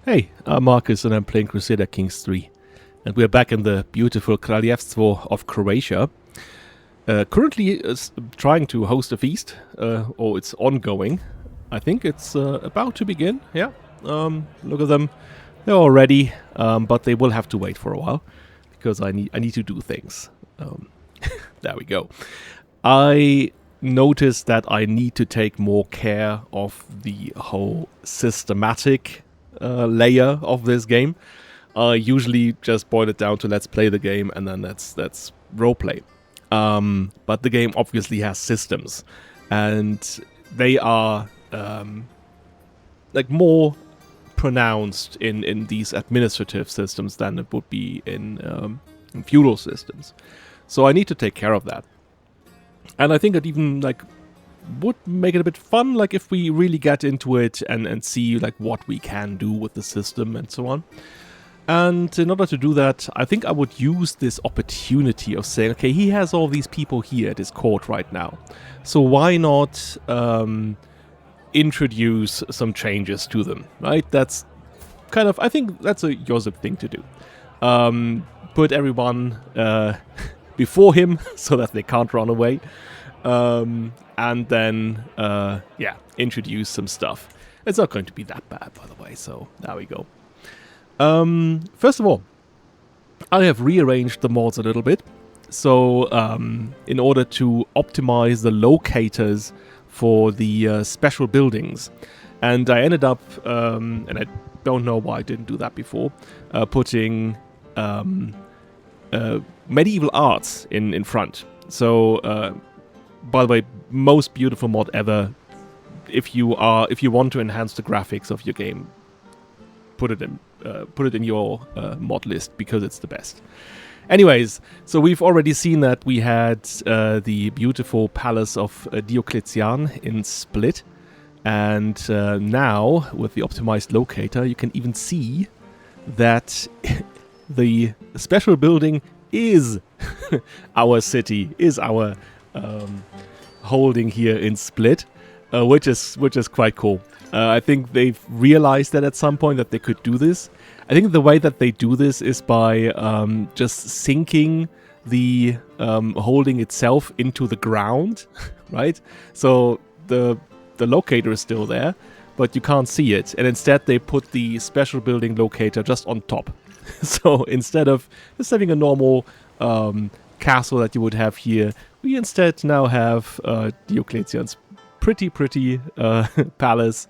Hey, I'm Marcus and I'm playing Crusader Kings 3. And we're back in the beautiful Kralj of Croatia. Currently trying to host a feast, or it's ongoing. I think it's about to begin, yeah. Look at them. They're all ready, but they will have to wait for a while. Because I need to do things. There we go. I noticed that I need to take more care of the whole systematic layer of this game. I usually just boil it down to let's play the game and then that's roleplay. But the game obviously has systems, and they are like more pronounced in these administrative systems than it would be in feudal systems. So I need to take care of that. And I think it even would make it a bit fun, like if we really get into it and see like what we can do with the system and so on. And in order to do that, I think I would use this opportunity of saying, okay, he has all these people here at his court right now. So why not introduce some changes to them, right? That's kind of, I think that's a Josip thing to do. Put everyone before him so that they can't run away. And then, introduce some stuff. It's not going to be that bad, by the way, so there we go. First of all, I have rearranged the mods a little bit. So, in order to optimize the locators for the special buildings. And I ended up, and I don't know why I didn't do that before, putting medieval arts in front. So, by the way, most beautiful mod ever. If you want to enhance the graphics of your game, put it in your mod list because it's the best. Anyways, so we've already seen that we had the beautiful palace of Diocletian in Split, and now with the optimized locator, you can even see that the special building is our city, is our holding here in Split, which is quite cool. I think they've realized that at some point that they could do this. I think the way that they do this is by just sinking the holding itself into the ground, right? So the locator is still there, but you can't see it. And instead they put the special building locator just on top. So instead of just having a normal castle that you would have here, we instead now have Diocletian's pretty palace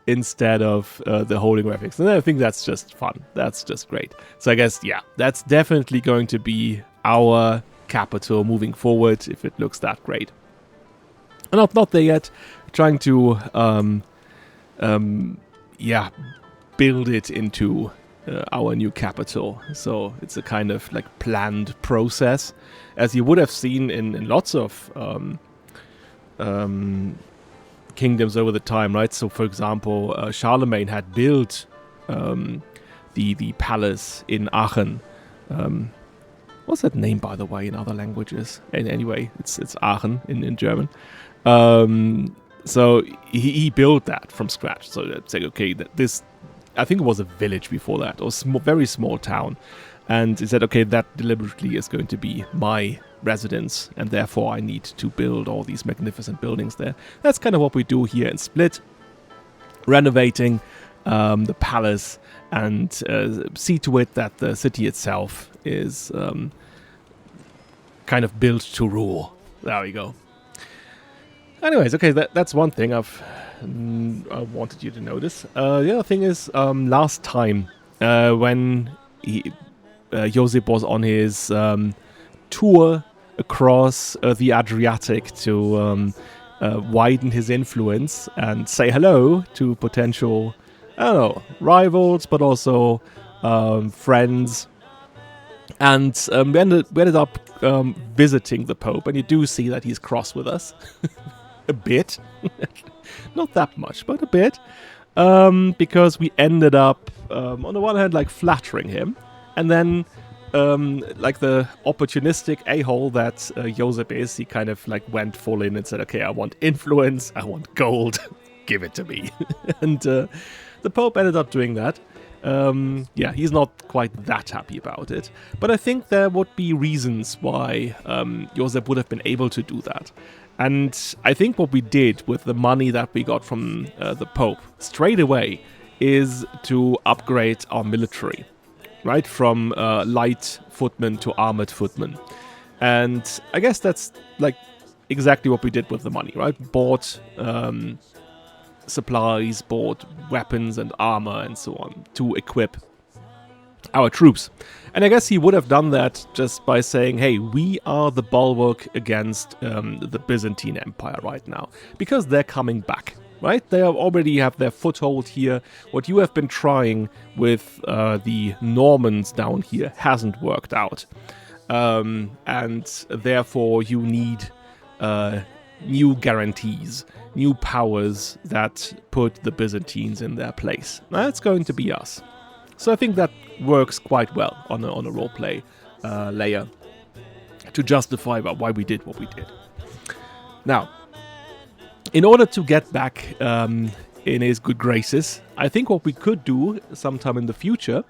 instead of the holding graphics. And I think that's just fun. That's just great. So I guess, yeah, that's definitely going to be our capital moving forward if it looks that great. And not there yet. Trying to, build it into our new capital. So it's a kind of like planned process, as you would have seen in lots of kingdoms over the time, right? So for example, Charlemagne had built the palace in Aachen. What's that name, by the way, in other languages? And anyway, it's Aachen in German. So he built that from scratch. So it's like, okay, this, I think it was a village before that, or very small town. And he said, okay, that deliberately is going to be my residence, and therefore I need to build all these magnificent buildings there. That's kind of what we do here in Split. Renovating the palace and see to it that the city itself is kind of built to rule. There we go. Anyways, okay, that's one thing I wanted you to notice. The other thing is, last time when Josip was on his tour across the Adriatic to widen his influence and say hello to potential, I don't know, rivals, but also friends. And we ended up visiting the Pope, and you do see that he's cross with us. A bit. Not that much, but a bit. Because we ended up, on the one hand, like flattering him, and then like the opportunistic a-hole that Josip is, he kind of like went full in and said, okay, I want influence, I want gold, give it to me. And the Pope ended up doing that. Yeah, he's not quite that happy about it. But I think there would be reasons why Josep would have been able to do that. And I think what we did with the money that we got from the Pope straight away is to upgrade our military, right? From light footmen to armored footmen. And I guess that's like exactly what we did with the money, right? Bought supplies, bought weapons and armor and so on to equip our troops. And I guess he would have done that just by saying, hey, we are the bulwark against the Byzantine Empire right now, because they're coming back, right? They already have their foothold here. What you have been trying with the Normans down here hasn't worked out. And therefore you need new guarantees, new powers that put the Byzantines in their place. That's going to be us. So I think that works quite well on a roleplay layer to justify why we did what we did. Now, in order to get back in his good graces, I think what we could do sometime in the future,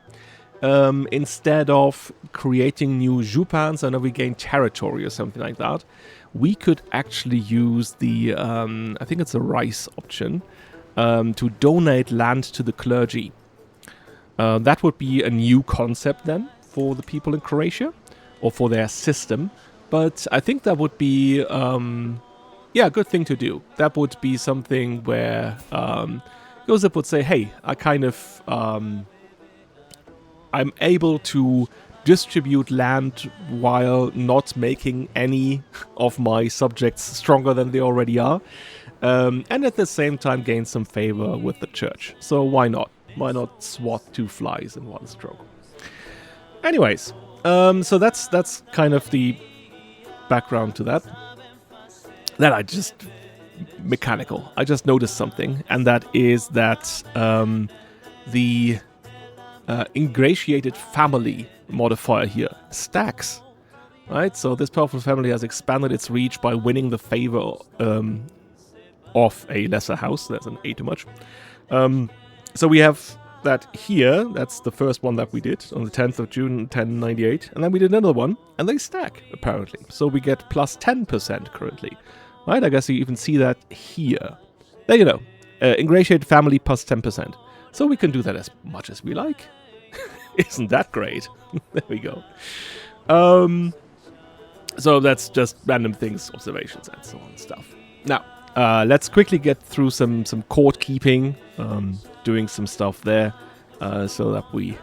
instead of creating new Jupans and we gain territory or something like that, we could actually use the, I think it's a rice option, to donate land to the clergy. That would be a new concept then for the people in Croatia, or for their system. But I think that would be, a good thing to do. That would be something where Josep would say, hey, I kind of, I'm able to distribute land while not making any of my subjects stronger than they already are. And at the same time gain some favor with the church. So why not? Why not swat two flies in one stroke? Anyways, so that's kind of the background to that. Then I just mechanical. I just noticed something, and that is that the ingratiated family modifier here stacks. Right, so this powerful family has expanded its reach by winning the favor of a lesser house. That's an A too much. So we have that here. That's the first one that we did on the 10th of June, 1098. And then we did another one, and they stack, apparently. So we get plus 10% currently. Right, I guess you even see that here. There you go. Ingratiated family plus 10%. So we can do that as much as we like. Isn't that great? There we go. So that's just random things, observations, and so on stuff. Now, let's quickly get through some court keeping, doing some stuff there, so that we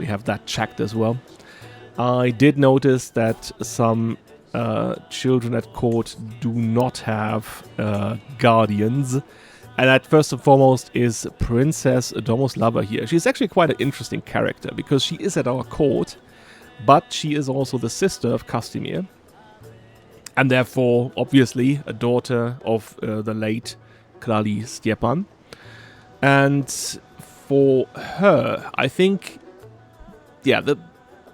have that checked as well. I did notice that some children at court do not have guardians, and that first and foremost is Princess Domoslava here. She's actually quite an interesting character because she is at our court, but she is also the sister of Castimir, and therefore, obviously, a daughter of the late Kralj Stjepan. And for her, I think, the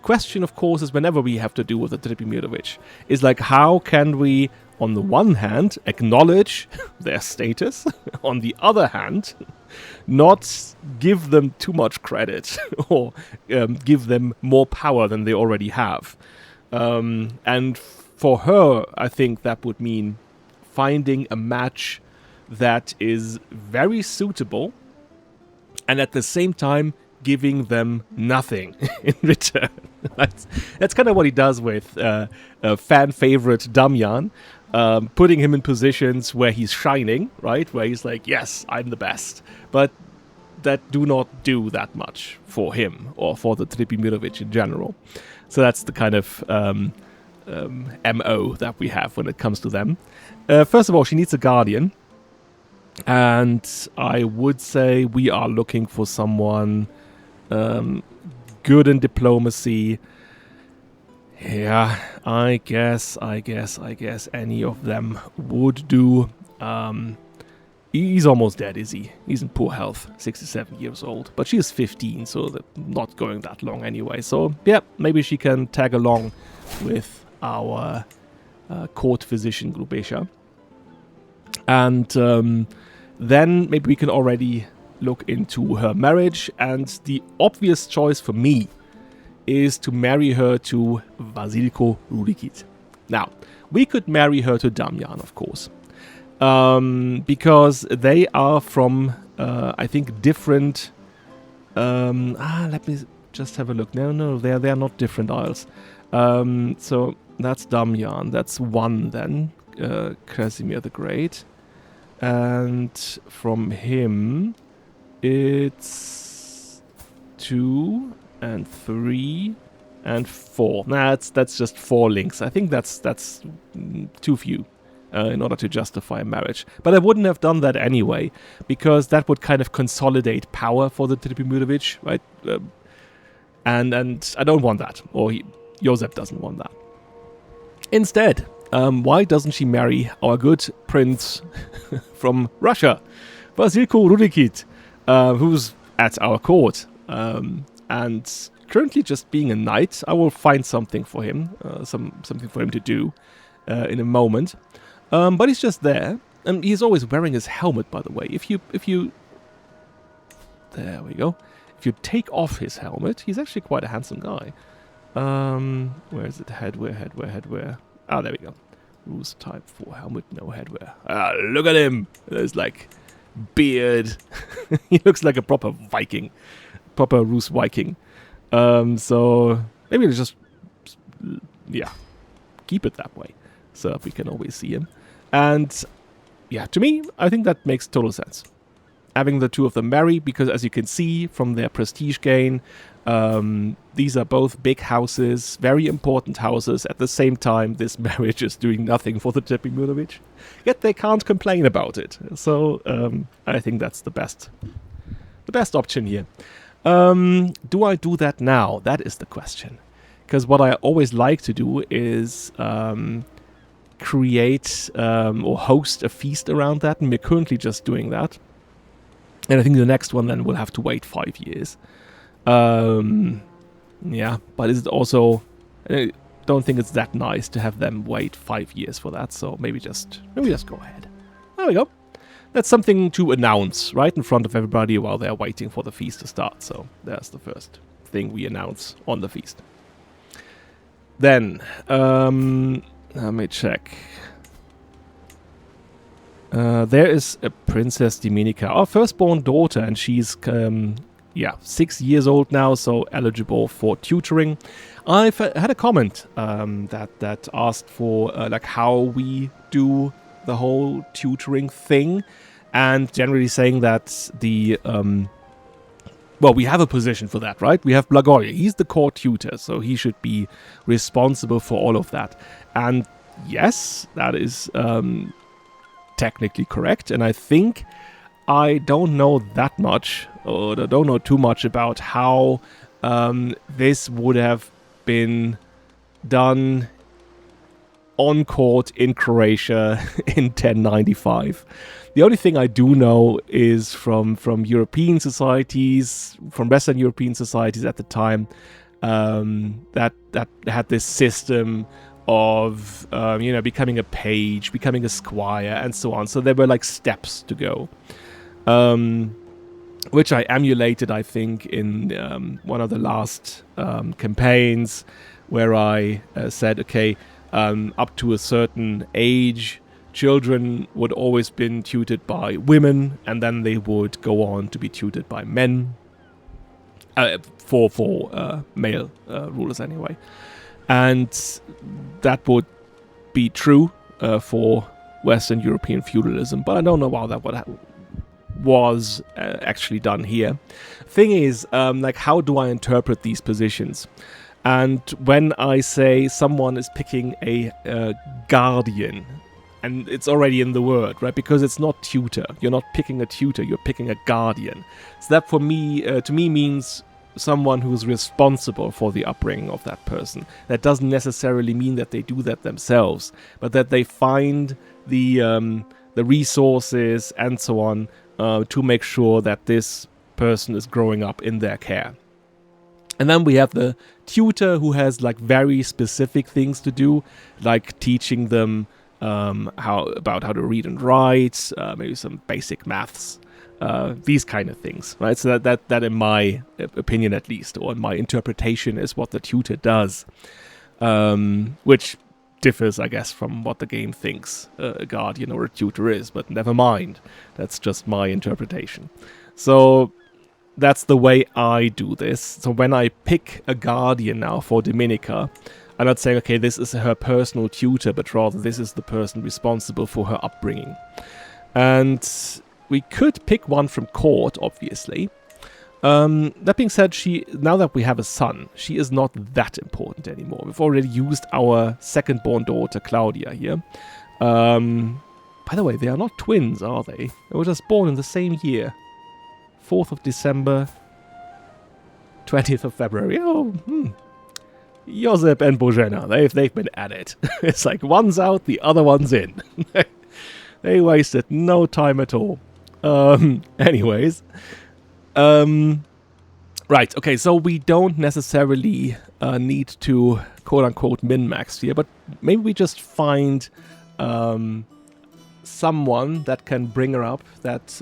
question, of course, is whenever we have to do with the Trpimirović, is like, how can we, on the one hand, acknowledge their status, on the other hand, not give them too much credit or give them more power than they already have. And for her, I think that would mean finding a match that is very suitable and at the same time giving them nothing in return. That's kind of what he does with fan favorite Damian, putting him in positions where he's shining, right? Where he's like, yes, I'm the best. But that do not do that much for him or for the Trpimirović in general. So that's the kind of MO that we have when it comes to them. First of all, she needs a guardian. And I would say we are looking for someone good in diplomacy. Yeah, I guess any of them would do. He's almost dead, is he? He's in poor health, 67 years old. But she is 15, so not going that long anyway. So, yeah, maybe she can tag along with our court physician, Grubesha. And then maybe we can already look into her marriage, and the obvious choice for me is to marry her to Vasilko Rurikić. Now, we could marry her to Damjan, of course, because they are from, I think, different... let me just have a look. No, they are not different isles. So that's Damjan. That's one then. Casimir the Great. And from him, it's 2 and 3 and 4. Nah, that's just 4 links. I think that's too few in order to justify a marriage. But I wouldn't have done that anyway, because that would kind of consolidate power for the Trpimirović, right? And I don't want that, or Josep doesn't want that. Instead, why doesn't she marry our good prince from Russia, Vasilko Rurikić, who's at our court, and currently just being a knight? I will find something for him, something for him to do in a moment. But he's just there, and he's always wearing his helmet, by the way. If you, there we go. If you take off his helmet, he's actually quite a handsome guy. Where is it? Headwear. Ah, there we go. Rus type 4 helmet, no headwear. Ah, look at him. There's like beard. He looks like a proper Viking, proper Rus Viking. So maybe just keep it that way, so we can always see him. And yeah, to me, I think that makes total sense. Having the two of them marry, because as you can see from their prestige gain, these are both big houses, very important houses. At the same time, this marriage is doing nothing for the Trpimirović, yet they can't complain about it. So I think that's the best option here. Do I do that now? That is the question. Because what I always like to do is create or host a feast around that, and we're currently just doing that. And I think the next one then will have to wait 5 years. Yeah, but is it also... I don't think it's that nice to have them wait 5 years for that, so maybe just go ahead. There we go. That's something to announce right in front of everybody while they're waiting for the feast to start. So there's the first thing we announce on the feast. Then, let me check. There is a Princess Dominika, our firstborn daughter, and she's 6 years old now, so eligible for tutoring. I've had a comment that asked for like how we do the whole tutoring thing, and generally saying that the well, we have a position for that, right? We have Blagoje. He's the core tutor, so he should be responsible for all of that. And yes, that is technically correct, and I think I don't know that much, or I don't know too much about how this would have been done on court in Croatia in 1095. The only thing I do know is from European societies, from Western European societies at the time, that had this system of becoming a page, becoming a squire, and so on. So there were like steps to go, which I emulated, I think, in one of the last campaigns, where I said, okay, up to a certain age, children would always been tutored by women, and then they would go on to be tutored by men, for male rulers anyway. And that would be true for Western European feudalism, but I don't know how that was actually done here. Thing is, like, how do I interpret these positions? And when I say someone is picking a guardian, and it's already in the word, right? Because it's not tutor. You're not picking a tutor, you're picking a guardian. So that for me, to me, means someone who's responsible for the upbringing of that person. That doesn't necessarily mean that they do that themselves, but that they find the resources and so on to make sure that this person is growing up in their care. And then we have the tutor, who has like very specific things to do, like teaching them how to read and write, maybe some basic maths, these kind of things, right? So that in my opinion at least, or in my interpretation, is what the tutor does, which differs, I guess, from what the game thinks a guardian or a tutor is, but never mind. That's just my interpretation. So that's the way I do this. So when I pick a guardian now for Dominica, I'm not saying, okay, this is her personal tutor, but rather this is the person responsible for her upbringing. And we could pick one from court, obviously. That being said, now that we have a son, she is not that important anymore. We've already used our second-born daughter, Claudia, here. By the way, they are not twins, are they? They were just born in the same year. 4th of December, 20th of February. Oh, Josip and Božena, they've been at it. It's like one's out, the other one's in. They wasted no time at all. Anyways. Right, okay, so we don't necessarily need to quote-unquote min-max here, but maybe we just find someone that can bring her up, that,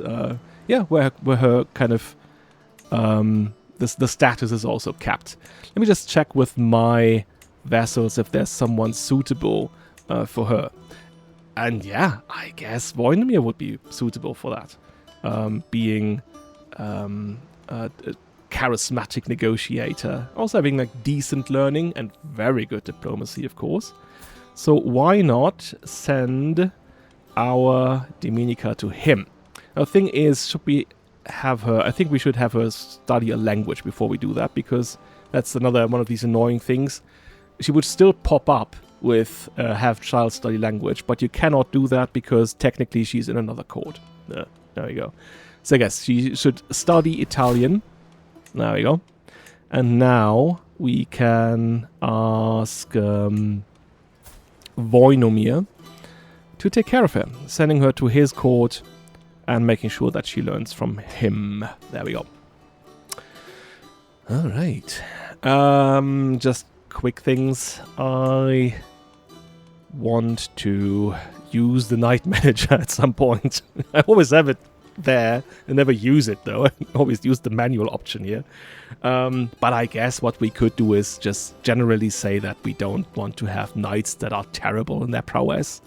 where her kind of, the status is also capped. Let me just check with my vassals if there's someone suitable for her. And yeah, I guess Voinomir would be suitable for that. Being a charismatic negotiator, also having like decent learning and very good diplomacy, of course. So why not send our Dominica to him? Now, the thing is, should we have her? I think we should have her study a language before we do that, because that's another one of these annoying things. She would still pop up with have child study language, but you cannot do that because technically she's in another court. There we go. So I guess she should study Italian. There we go. And now we can ask Voinomir to take care of her, sending her to his court and making sure that she learns from him. There we go. All right. Just quick things. I want to use the night manager at some point. I always have it there. I never use it though. I always use the manual option here. But I guess what we could do is just generally say that we don't want to have knights that are terrible in their prowess.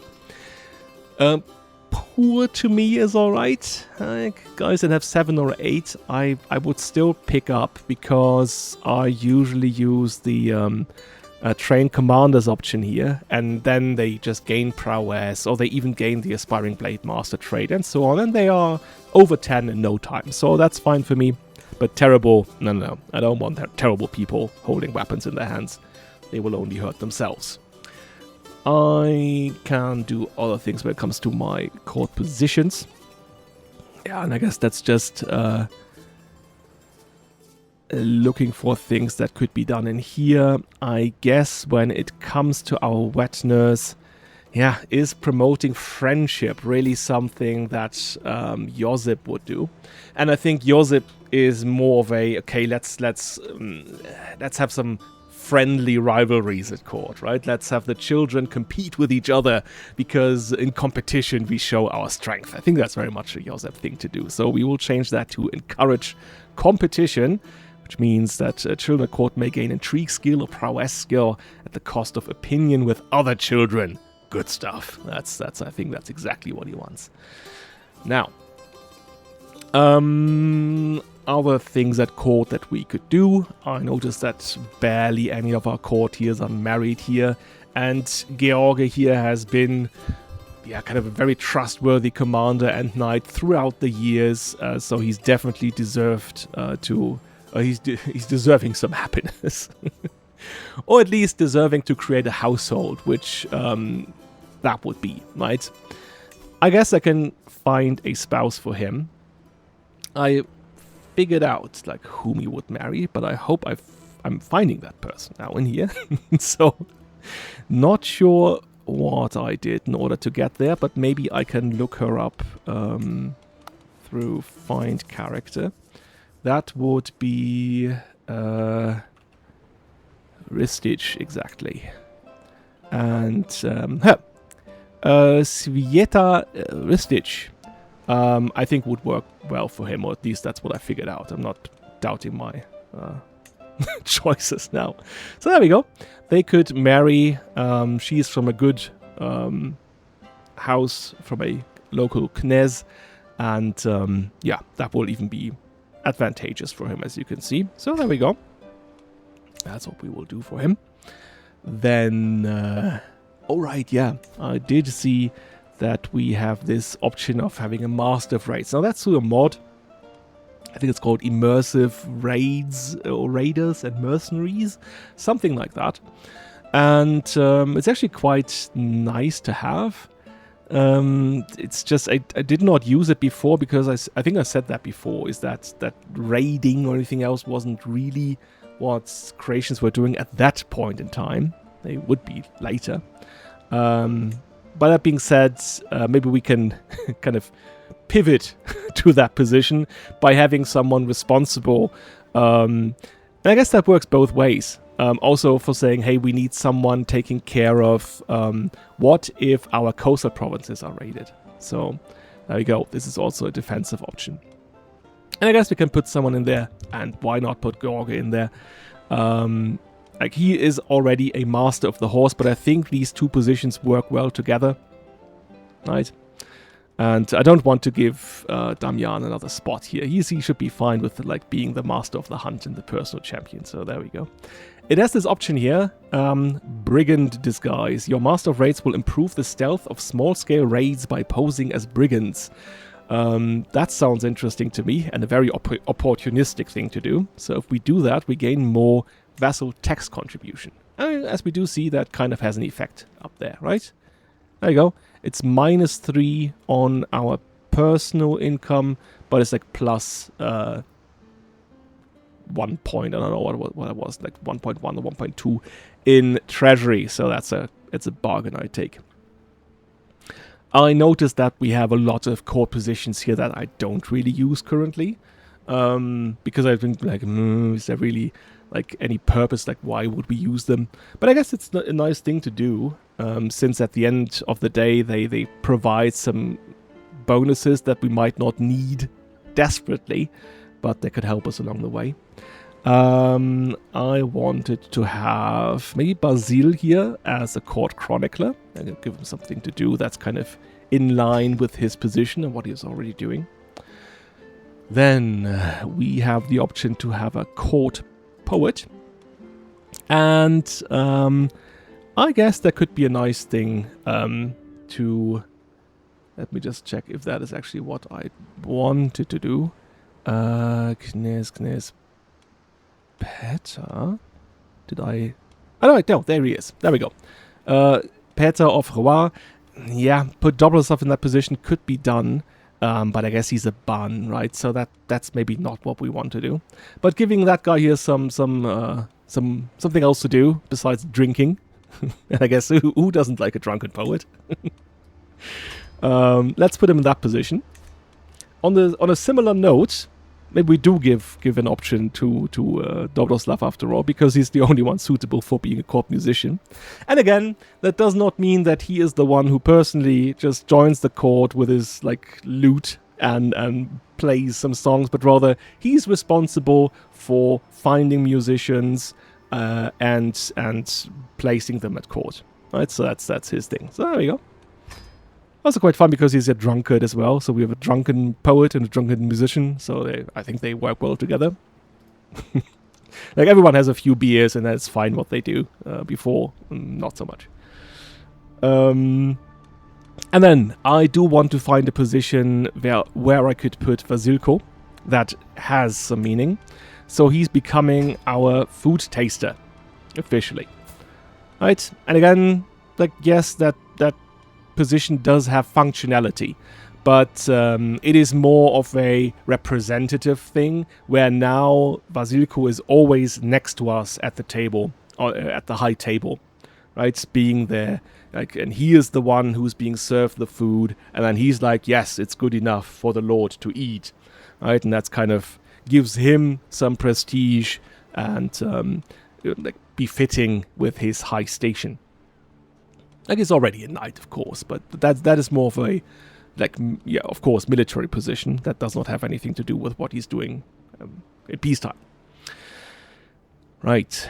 Poor to me is alright. Guys that have 7 or 8, I would still pick up, because I usually use the train commanders option here, and then they just gain prowess, or they even gain the aspiring blade master trait and so on, and they are over 10 in no time, so that's fine for me. But terrible, no, I don't want terrible people holding weapons in their hands. They will only hurt themselves. I can do other things when it comes to my court positions. Yeah, and I guess that's just looking for things that could be done in here. I guess when it comes to our wet nurse, yeah, is promoting friendship really something that Josip would do? And I think Josip is more of a, okay, let's have some friendly rivalries at court, right? Let's have the children compete with each other, because in competition we show our strength. I think that's very much a Josip thing to do. So we will change that to encourage competition, which means that children at court may gain intrigue skill or prowess skill at the cost of opinion with other children. Good stuff. That's I think that's exactly what he wants. Now, other things at court that we could do. I noticed that barely any of our courtiers are married here, and George here has been, kind of a very trustworthy commander and knight throughout the years. So he's definitely deserved he's deserving some happiness, or at least deserving to create a household, which that would be, right? I guess I can find a spouse for him. I figured out like whom he would marry, but I hope I'm finding that person now in here. So not sure what I did in order to get there, but maybe I can look her up through find character. That would be Ristic, exactly. And Sveta Ristic. I think would work well for him, or at least that's what I figured out. I'm not doubting my choices now. So there we go. They could marry. She's from a good house, from a local knez, and yeah, that will even be advantageous for him, as you can see. So there we go. That's what we will do for him. Then, alright, yeah, I did see that we have this option of having a master of raids. Now that's through a mod. I think it's called Immersive Raids, or Raiders and Mercenaries, something like that. And it's actually quite nice to have. It's just, I did not use it before because I think I said that before, is that raiding or anything else wasn't really what creations were doing at that point in time. They would be later. By that being said, maybe we can kind of pivot to that position by having someone responsible. And I guess that works both ways. Also for saying, hey, we need someone taking care of what if our coastal provinces are raided. So there we go. This is also a defensive option. And I guess we can put someone in there, and why not put Gorga in there? Like, he is already a master of the horse, but I think these two positions work well together, right? And I don't want to give Damian another spot here. He should be fine with like being the master of the hunt and the personal champion. So there we go. It has this option here, Brigand Disguise. Your master of raids will improve the stealth of small-scale raids by posing as brigands. That sounds interesting to me, and a very opportunistic thing to do. So if we do that, we gain more vassal tax contribution. As we do see, that kind of has an effect up there, right? There you go. It's -3 on our personal income, but it's like plus 1 point. I don't know what it was, like 1.1 or 1.2 in treasury. So it's a bargain I take. I noticed that we have a lot of core positions here that I don't really use currently, because I've been like, is there really like any purpose? Like, why would we use them? But I guess it's a nice thing to do, since at the end of the day they provide some bonuses that we might not need desperately, but they could help us along the way. I wanted to have maybe Basil here as a court chronicler. I'm going to give him something to do that's kind of in line with his position and what he's already doing. Then we have the option to have a court poet. And I guess that could be a nice thing to... Let me just check if that is actually what I wanted to do. Knez Petter? Did I... Oh, no, there he is. There we go. Petter of Roa. Yeah, put Dobroslav in that position could be done, but I guess he's a ban, right? So that's maybe not what we want to do. But giving that guy here something else to do besides drinking. And I guess who doesn't like a drunken poet? Let's put him in that position. On a similar note, maybe we do give an option to Dobroslav after all, because he's the only one suitable for being a court musician. And again, that does not mean that he is the one who personally just joins the court with his like lute and plays some songs, but rather he's responsible for finding musicians and placing them at court. Right, so that's his thing. So there we go. Also quite fun because he's a drunkard as well. So we have a drunken poet and a drunken musician. So I think they work well together. Like, everyone has a few beers and that's fine what they do. Before, not so much. And then I do want to find a position where I could put Vasilko that has some meaning. So he's becoming our food taster officially. Right? And again, like, yes, that position does have functionality, but it is more of a representative thing where now Vasilko is always next to us at the table, or at the high table, right? Being there, like, and he is the one who's being served the food, and then he's like, yes, it's good enough for the Lord to eat, right? And that's kind of gives him some prestige and like befitting with his high station. Like, he's already a knight, of course, but that is more of a yeah, of course, military position. That does not have anything to do with what he's doing in peacetime. Right.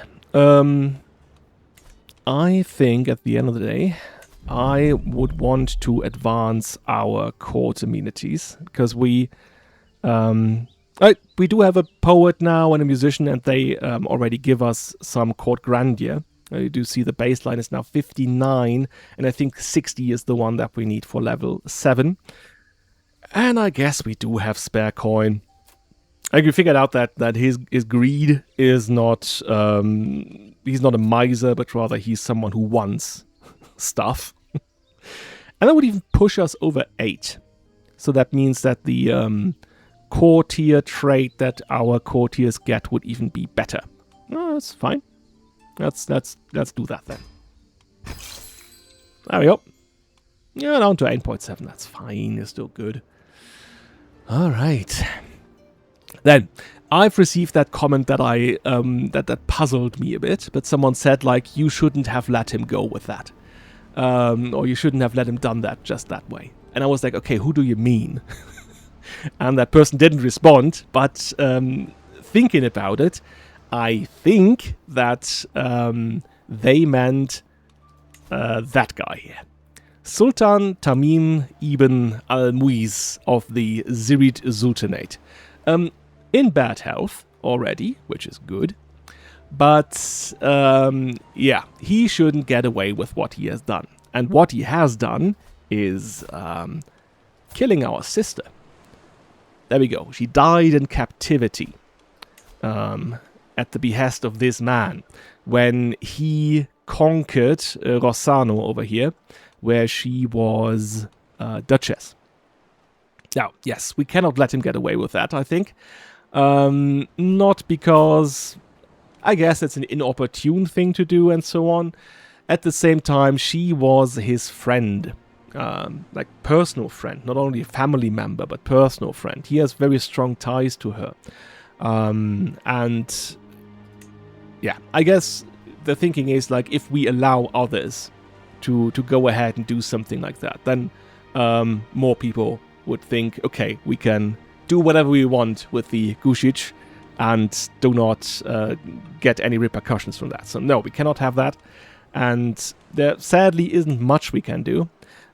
I think at the end of the day, I would want to advance our court amenities, because we do have a poet now and a musician, and they already give us some court grandeur. You do see the baseline is now 59, and I think 60 is the one that we need for level 7. And I guess we do have spare coin. Like, we figured out that his greed is not, he's not a miser, but rather he's someone who wants stuff. And that would even push us over 8. So that means that the courtier trait that our courtiers get would even be better. No, that's fine. Let's do that then. There we go. Yeah, down to 8.7. That's fine. It's still good. All right. Then I've received that comment that that puzzled me a bit. But someone said, like, you shouldn't have let him go with that, or you shouldn't have let him done that just that way. And I was like, okay, who do you mean? And that person didn't respond. But thinking about it, I think that they meant that guy here. Sultan Tamim ibn al-Muiz of the Zirid Sultanate. In bad health already, which is good. But, yeah, he shouldn't get away with what he has done. And what he has done is killing our sister. There we go. She died in captivity. At the behest of this man, when he conquered Rossano over here, where she was Duchess. Now, yes, we cannot let him get away with that, I think. Not because, I guess it's an inopportune thing to do and so on. At the same time, she was his friend. Like, personal friend. Not only a family member, but personal friend. He has very strong ties to her. And yeah, I guess the thinking is, like, if we allow others to go ahead and do something like that, then more people would think, okay, we can do whatever we want with the Gušić and do not get any repercussions from that. So no, we cannot have that. And there sadly isn't much we can do.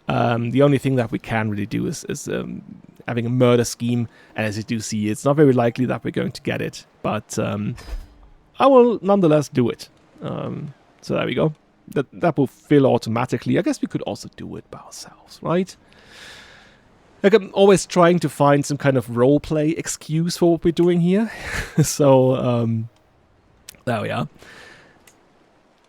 The only thing that we can really do is having a murder scheme, and as you do see, it's not very likely that we're going to get it, but I will nonetheless do it. So there we go. That will fill automatically. I guess we could also do it by ourselves, right? Like, I'm always trying to find some kind of roleplay excuse for what we're doing here. So, there we are.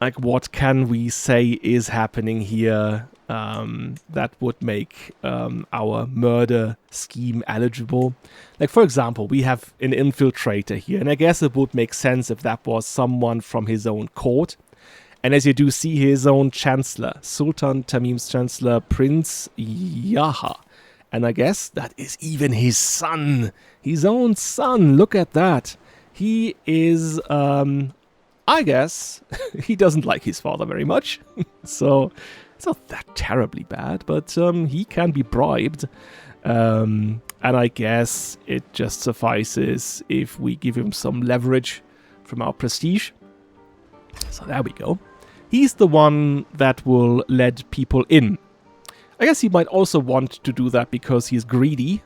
Like, what can we say is happening here that would make our murder scheme eligible? Like, for example, we have an infiltrator here, and I guess it would make sense if that was someone from his own court. And as you do see, his own chancellor, Sultan Tamim's chancellor, Prince Yaha. And I guess that is even his son. His own son. Look at that. He is, I guess, he doesn't like his father very much. So it's not that terribly bad, but he can be bribed. And I guess it just suffices if we give him some leverage from our prestige. So there we go. He's the one that will let people in. I guess he might also want to do that because he's greedy.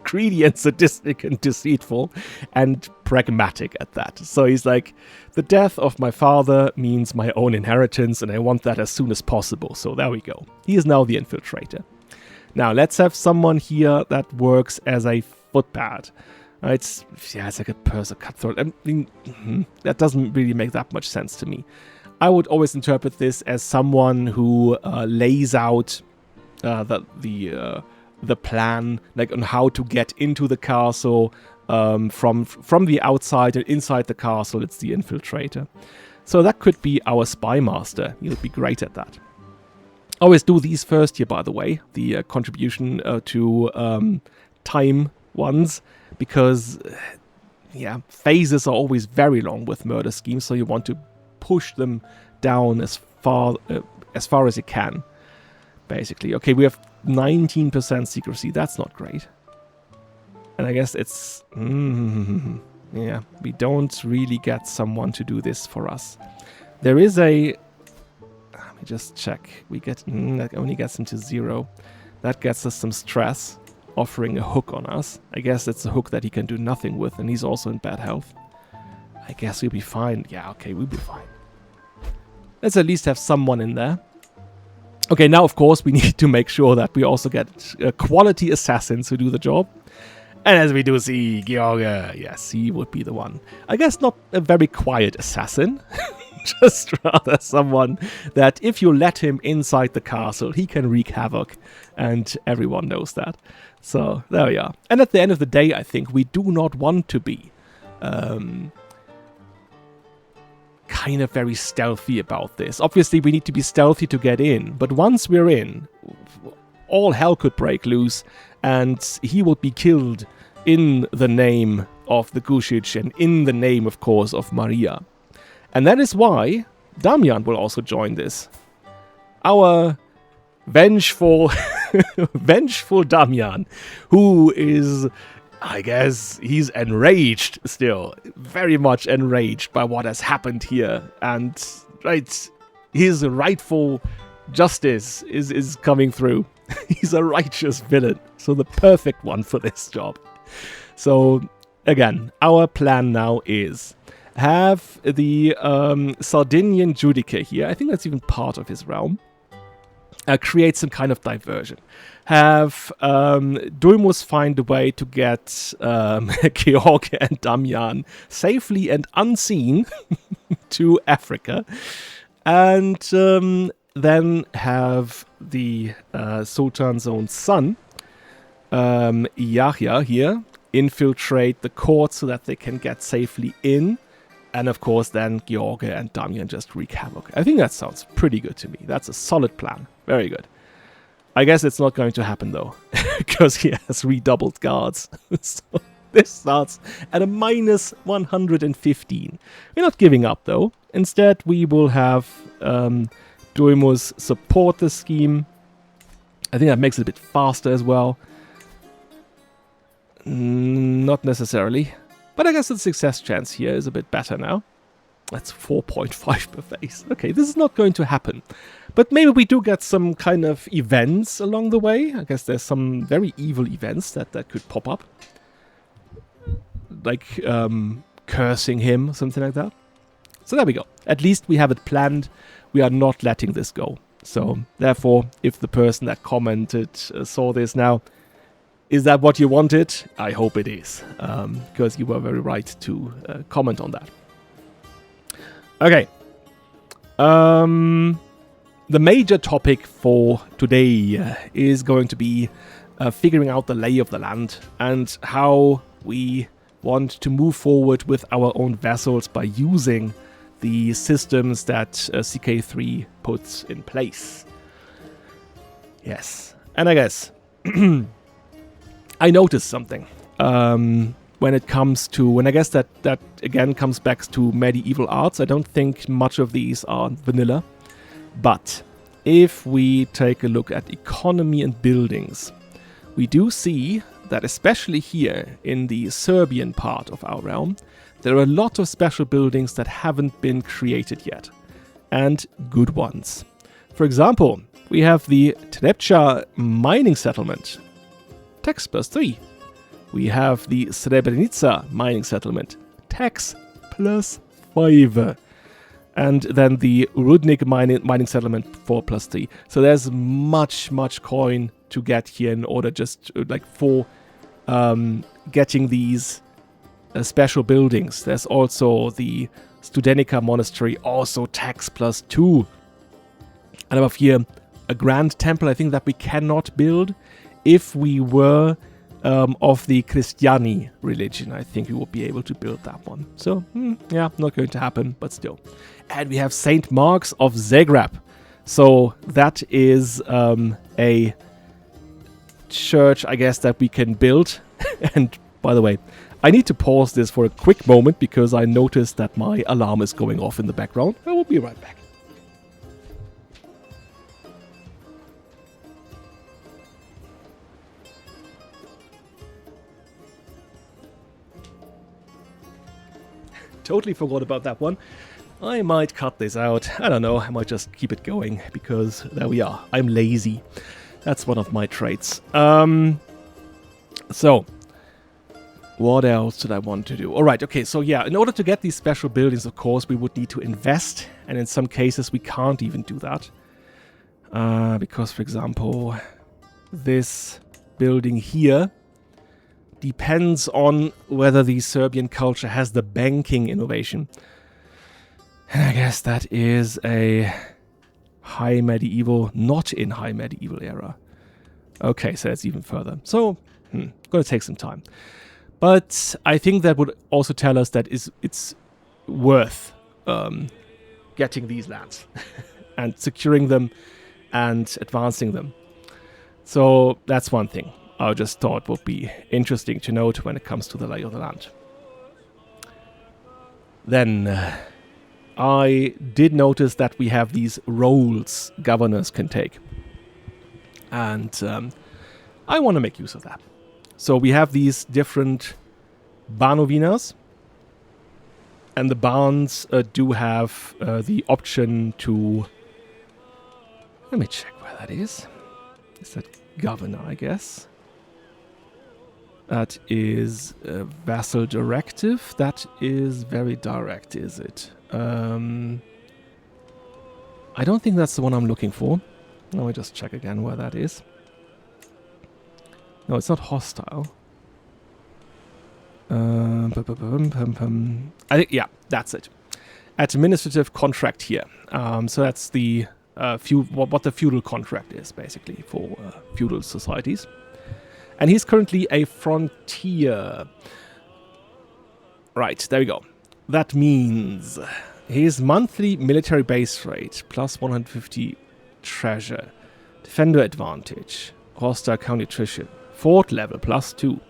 Greedy and sadistic and deceitful and pragmatic at that. So he's like, the death of my father means my own inheritance, and I want that as soon as possible. So there we go. He is now the infiltrator. Now let's have someone here that works as a footpad. It's like a person cutthroat. I mean, that doesn't really make that much sense to me. I would always interpret this as someone who lays out the plan, like on how to get into the castle from the outside and inside the castle. It's the infiltrator. So that could be our spy master. He would be great at that. Always do these first here, by the way, the contribution to time ones, because phases are always very long with murder schemes, so you want to push them down as far as you can, basically. Okay, we have 19% secrecy. That's not great. And I guess it's... yeah, we don't really get someone to do this for us. There is a... Let me just check. We get... that only gets into 0. That gets us some stress, offering a hook on us. I guess it's a hook that he can do nothing with, and he's also in bad health. I guess we'll be fine. Yeah, okay, we'll be fine. Let's at least have someone in there. Okay, now, of course, we need to make sure that we also get quality assassins who do the job. And as we do see, George, yes, he would be the one. I guess not a very quiet assassin. Just rather someone that if you let him inside the castle, he can wreak havoc. And everyone knows that. So, there we are. And at the end of the day, I think we do not want to be kind of very stealthy about this. Obviously, we need to be stealthy to get in. But once we're in, all hell could break loose. And he would be killed in the name of the Gušić and in the name, of course, of Maria. And that is why Damian will also join this. Our vengeful, vengeful Damian, who is, I guess, he's enraged still. Very much enraged by what has happened here. And, right, his rightful justice is coming through. He's a righteous villain, so the perfect one for this job. So, again, our plan now is have the Sardinian Judice here, I think that's even part of his realm, create some kind of diversion. Have Dulmus find a way to get George and Damian safely and unseen to Africa. And then have the Sultan's own son, Yahya here, infiltrate the court so that they can get safely in. And of course then George and Damian just wreak havoc. I think that sounds pretty good to me. That's a solid plan. Very good. I guess it's not going to happen though, because he has redoubled guards. So this starts at a minus 115. We're not giving up though. Instead we will have Dulmus support the scheme. I think that makes it a bit faster as well. Not necessarily. But I guess the success chance here is a bit better now. That's 4.5 per phase. Okay, this is not going to happen. But maybe we do get some kind of events along the way. I guess there's some very evil events that could pop up. Like cursing him, something like that. So there we go. At least we have it planned. We are not letting this go. So therefore, if the person that commented saw this now, is that what you wanted? I hope it is, because you were very right to comment on that. Okay. The major topic for today is going to be figuring out the lay of the land and how we want to move forward with our own vessels by using the systems that CK3 puts in place. Yes. And I guess I noticed something when it comes to, when I guess that again comes back to medieval arts. I don't think much of these are vanilla. But if we take a look at economy and buildings, we do see that especially here in the Serbian part of our realm, there are a lot of special buildings that haven't been created yet, and good ones. For example, we have the Trepča mining settlement, tax +3. We have the Srebrenica mining settlement, tax +5. And then the Rudnik mining settlement for +3. So there's much coin to get here in order just like for getting these special buildings. There's also the Studenica monastery, also tax +2. And above here, a grand temple, I think that we cannot build. If we were of the Christiani religion, I think we would be able to build that one. So, yeah, not going to happen, but still. And we have St. Mark's of Zagreb. So that is a church, I guess, that we can build. And by the way, I need to pause this for a quick moment because I noticed that my alarm is going off in the background. I will be right back. Totally forgot about that one. I might cut this out. I don't know. I might just keep it going because there we are. I'm lazy. That's one of my traits. So, what else did I want to do? All right, okay, so yeah, in order to get these special buildings, of course, we would need to invest. And in some cases, we can't even do that. Because, for example, this building here depends on whether the Serbian culture has the banking innovation. And I guess that is a high medieval, not in high medieval era. Okay, so it's even further. So, gonna take some time. But I think that would also tell us that it's worth getting these lands and securing them and advancing them. So that's one thing I just thought would be interesting to note when it comes to the lay of the land. Then I did notice that we have these roles governors can take. And I want to make use of that. So we have these different Banovinas. And the barns do have the option to... Let me check where that is. Is that governor, I guess? That is a vassal directive. That is very direct, is it? I don't think that's the one I'm looking for. Let me just check again where that is. No, it's not hostile. I think, yeah, that's it. Administrative contract here. So that's the what the feudal contract is, basically, for feudal societies. And he's currently a frontier. Right, there we go. That means his monthly military base rate, plus 150 treasure, defender advantage, hostile county attrition, fort level, plus 2.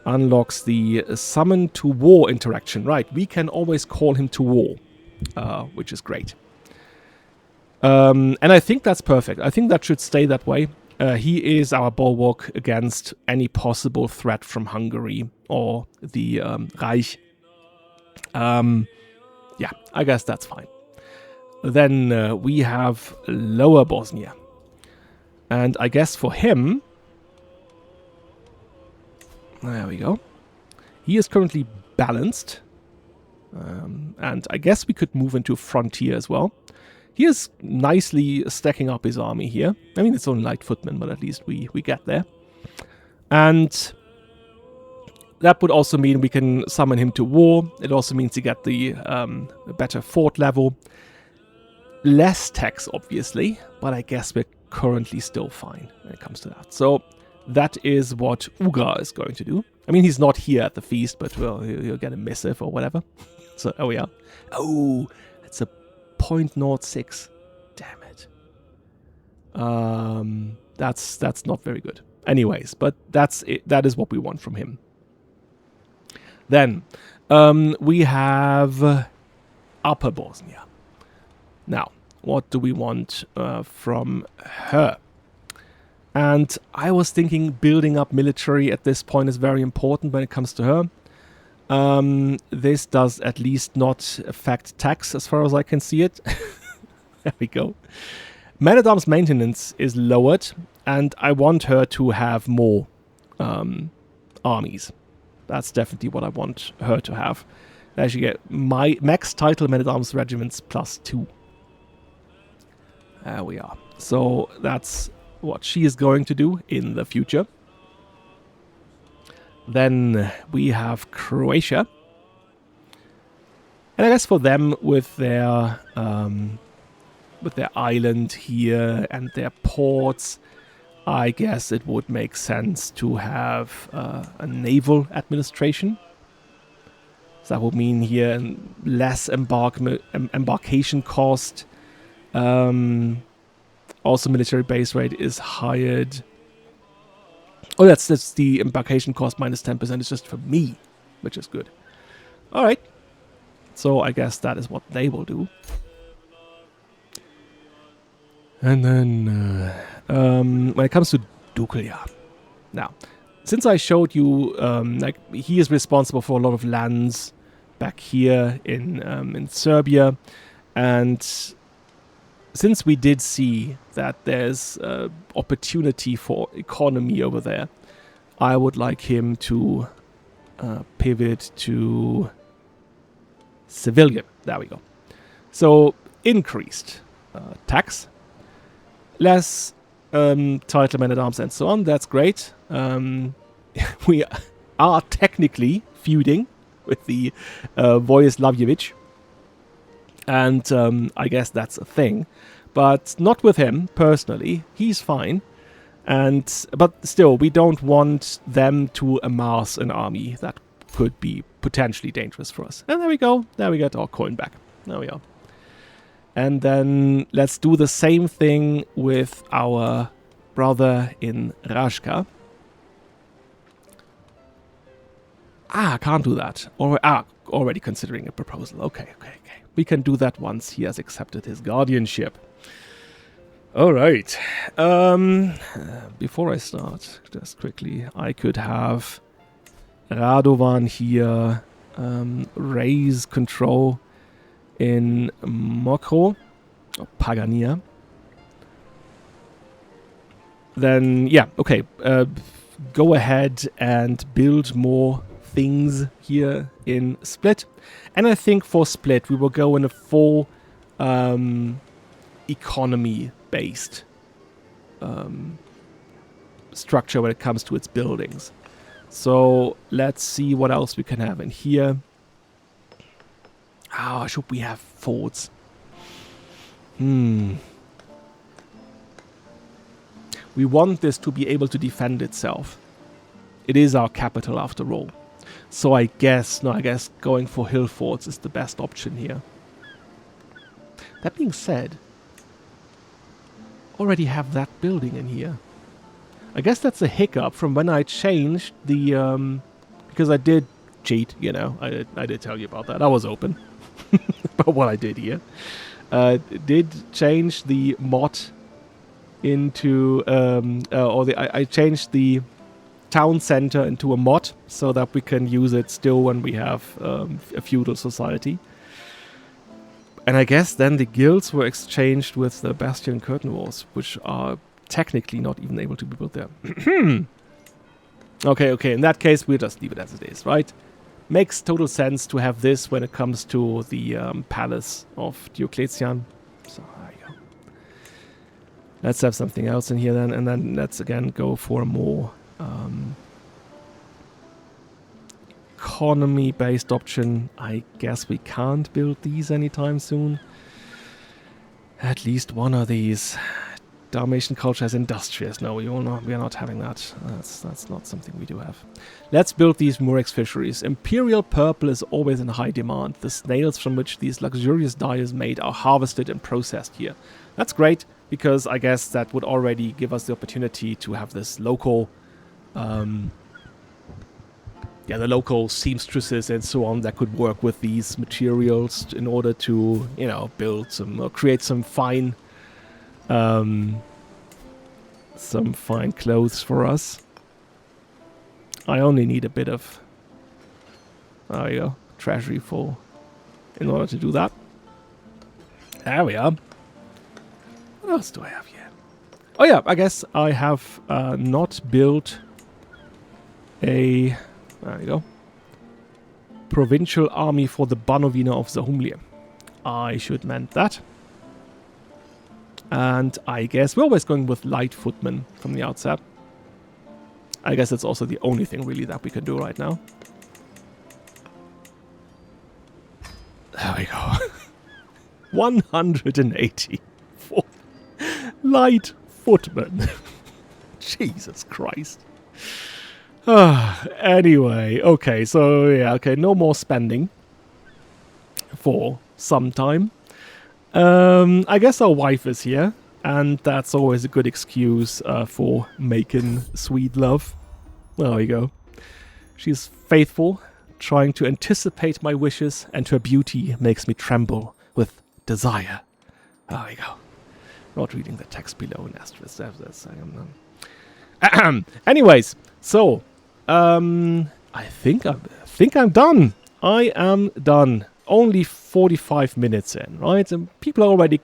Unlocks the summon to war interaction. Right, we can always call him to war, which is great. And I think that's perfect. I think that should stay that way. He is our bulwark against any possible threat from Hungary or the Reich. Yeah, I guess that's fine. Then we have Lower Bosnia. And I guess for him... There we go. He is currently balanced. And I guess we could move into Frontier as well. He is nicely stacking up his army here. I mean, it's only light footmen, but at least we get there. And that would also mean we can summon him to war. It also means you get the better fort level. Less tax, obviously, but I guess we're currently still fine when it comes to that. So that is what Ugra is going to do. I mean, he's not here at the feast, but well, he'll get a missive or whatever. So there we are. Oh, it's a 0.06. Damn it. That's not very good. Anyways, but that's it. That is what we want from him. Then we have Upper Bosnia. Now, what do we want from her? And I was thinking building up military at this point is very important when it comes to her. This does at least not affect tax as far as I can see it. There we go. Man-at-Arms maintenance is lowered, and I want her to have more armies. That's definitely what I want her to have. I should get my max title Man-at-Arms regiments plus 2. There we are. So that's what she is going to do in the future. Then we have Croatia. And I guess for them, with their island here and their ports, I guess it would make sense to have a naval administration. So that would mean here less embarkation cost. Also, military base rate is hired. Oh, that's the embarkation cost minus 10%. It's just for me, which is good. All right. So I guess that is what they will do. And then when it comes to Duklja. Now, since I showed you, like, he is responsible for a lot of lands back here in Serbia. And since we did see that there's opportunity for economy over there, I would like him to pivot to civilian. There we go. So increased tax, less title men at arms and so on. That's great. We are technically feuding with the Vojislavijević, and I guess that's a thing, but not with him personally. He's fine. But still, we don't want them to amass an army that could be potentially dangerous for us. And there we go. There we get our coin back. There we are. And then let's do the same thing with our brother in Rashka. I can't do that. Already considering a proposal. Okay. We can do that once he has accepted his guardianship. All right. Before I start, just quickly, I could have Radovan here raise control in Mokro, or Pagania. Then, yeah, okay. Go ahead and build more things here in Split. And I think for Split, we will go in a full economy-based structure when it comes to its buildings. So let's see what else we can have in here. Should we have forts? We want this to be able to defend itself. It is our capital after all. So I guess going for hill forts is the best option here. That being said, already have that building in here. I guess that's a hiccup from when I changed the because I did cheat, you know. I did tell you about that. I was open about what I did here. Did change the mod into I changed the town center into a mod so that we can use it still when we have a feudal society. And I guess then the guilds were exchanged with the Bastion Curtain Walls, which are technically not even able to be built there. Okay, in that case, we'll just leave it as it is, right? Makes total sense to have this when it comes to the palace of Diocletian. So, there you go. Let's have something else in here then, and then let's again go for a more economy-based option. I guess we can't build these anytime soon. At least one of these. Dalmatian culture is industrious. No, we are not having that. That's not something we do have. Let's build these Murex fisheries. Imperial purple is always in high demand. The snails from which these luxurious dye is made are harvested and processed here. That's great, because I guess that would already give us the opportunity to have this local the local seamstresses and so on that could work with these materials in order to, you know, build some or create some fine clothes for us. I only need a bit of treasury full in order to do that. There we are. What else do I have here? Oh yeah, I guess I have not built a provincial army for the Banovina of Zahumlia. I should mend that. And I guess we're always going with light footmen from the outset. I guess it's also the only thing really that we can do right now. There we go. 180 for light footmen. Jesus Christ. Anyway, okay, so yeah, okay, no more spending for some time. I guess our wife is here, and that's always a good excuse for making sweet love. There we go. She's faithful, trying to anticipate my wishes, and her beauty makes me tremble with desire. There we go. Not reading the text below an asterisk. Anyways, so I think I'm done. I am done. Only 45 minutes in, right? And people are already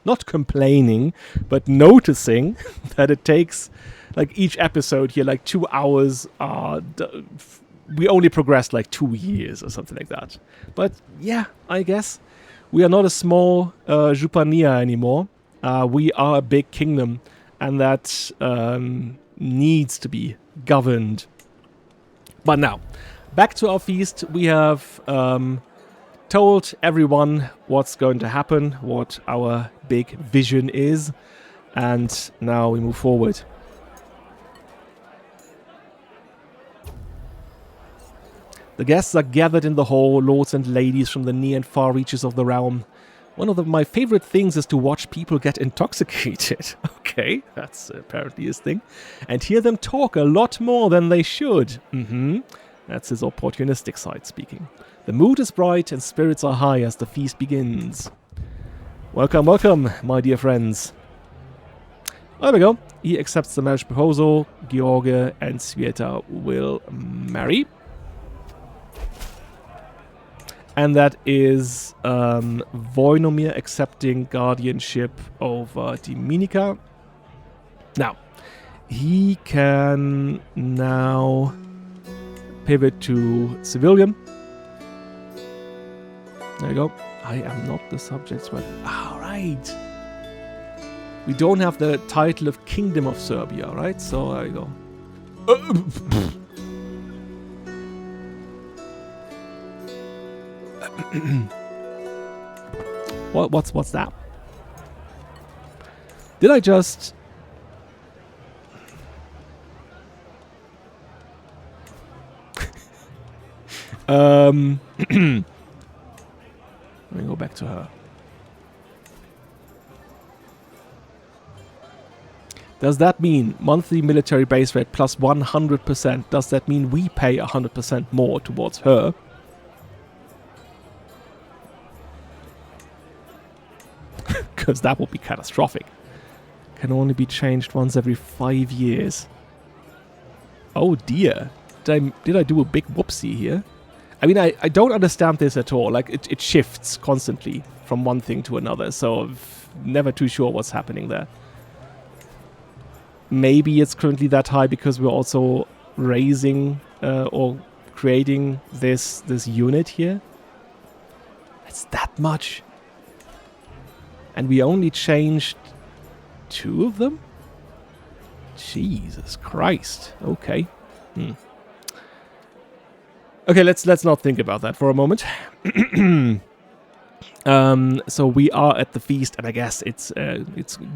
not complaining, but noticing that it takes, like, each episode here, like, 2 hours. We only progressed, like, 2 years or something like that. But, yeah, I guess we are not a small Jupania anymore. We are a big kingdom, and that needs to be governed. But now, back to our feast. We have told everyone what's going to happen, what our big vision is, and now we move forward. The guests are gathered in the hall, lords and ladies from the near and far reaches of the realm. One of my favorite things is to watch people get intoxicated. Okay, that's apparently his thing. And hear them talk a lot more than they should. That's his opportunistic side speaking. The mood is bright and spirits are high as the feast begins. Welcome, welcome, my dear friends. There we go. He accepts the marriage proposal. George and Sveta will marry. And that is Voinomir accepting guardianship over Dominica. Now, he can now pivot to civilian. There you go. I am not the subject, but alright. We don't have the title of Kingdom of Serbia, right? So there you go. What's that? Did I just... Let me go back to her. Does that mean monthly military base rate plus 100%? Does that mean we pay 100% more towards her? Because that would be catastrophic. Can only be changed once every 5 years. Oh dear. Did I do a big whoopsie here? I mean, I don't understand this at all. Like, it shifts constantly from one thing to another, so I'm never too sure what's happening there. Maybe it's currently that high because we're also raising or creating this unit here. It's that much. And we only changed 2 of them? Jesus Christ. Okay. Okay, let's not think about that for a moment. So we are at the feast, and I guess it's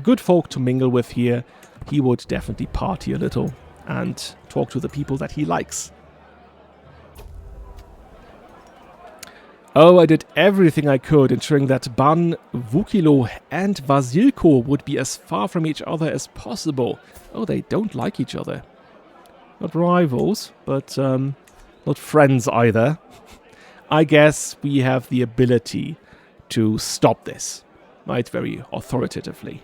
good folk to mingle with here. He would definitely party a little and talk to the people that he likes. Oh, I did everything I could, ensuring that Ban, Vukilo, and Vasilko would be as far from each other as possible. Oh, they don't like each other. Not rivals, but not friends either. I guess we have the ability to stop this, right? Very authoritatively.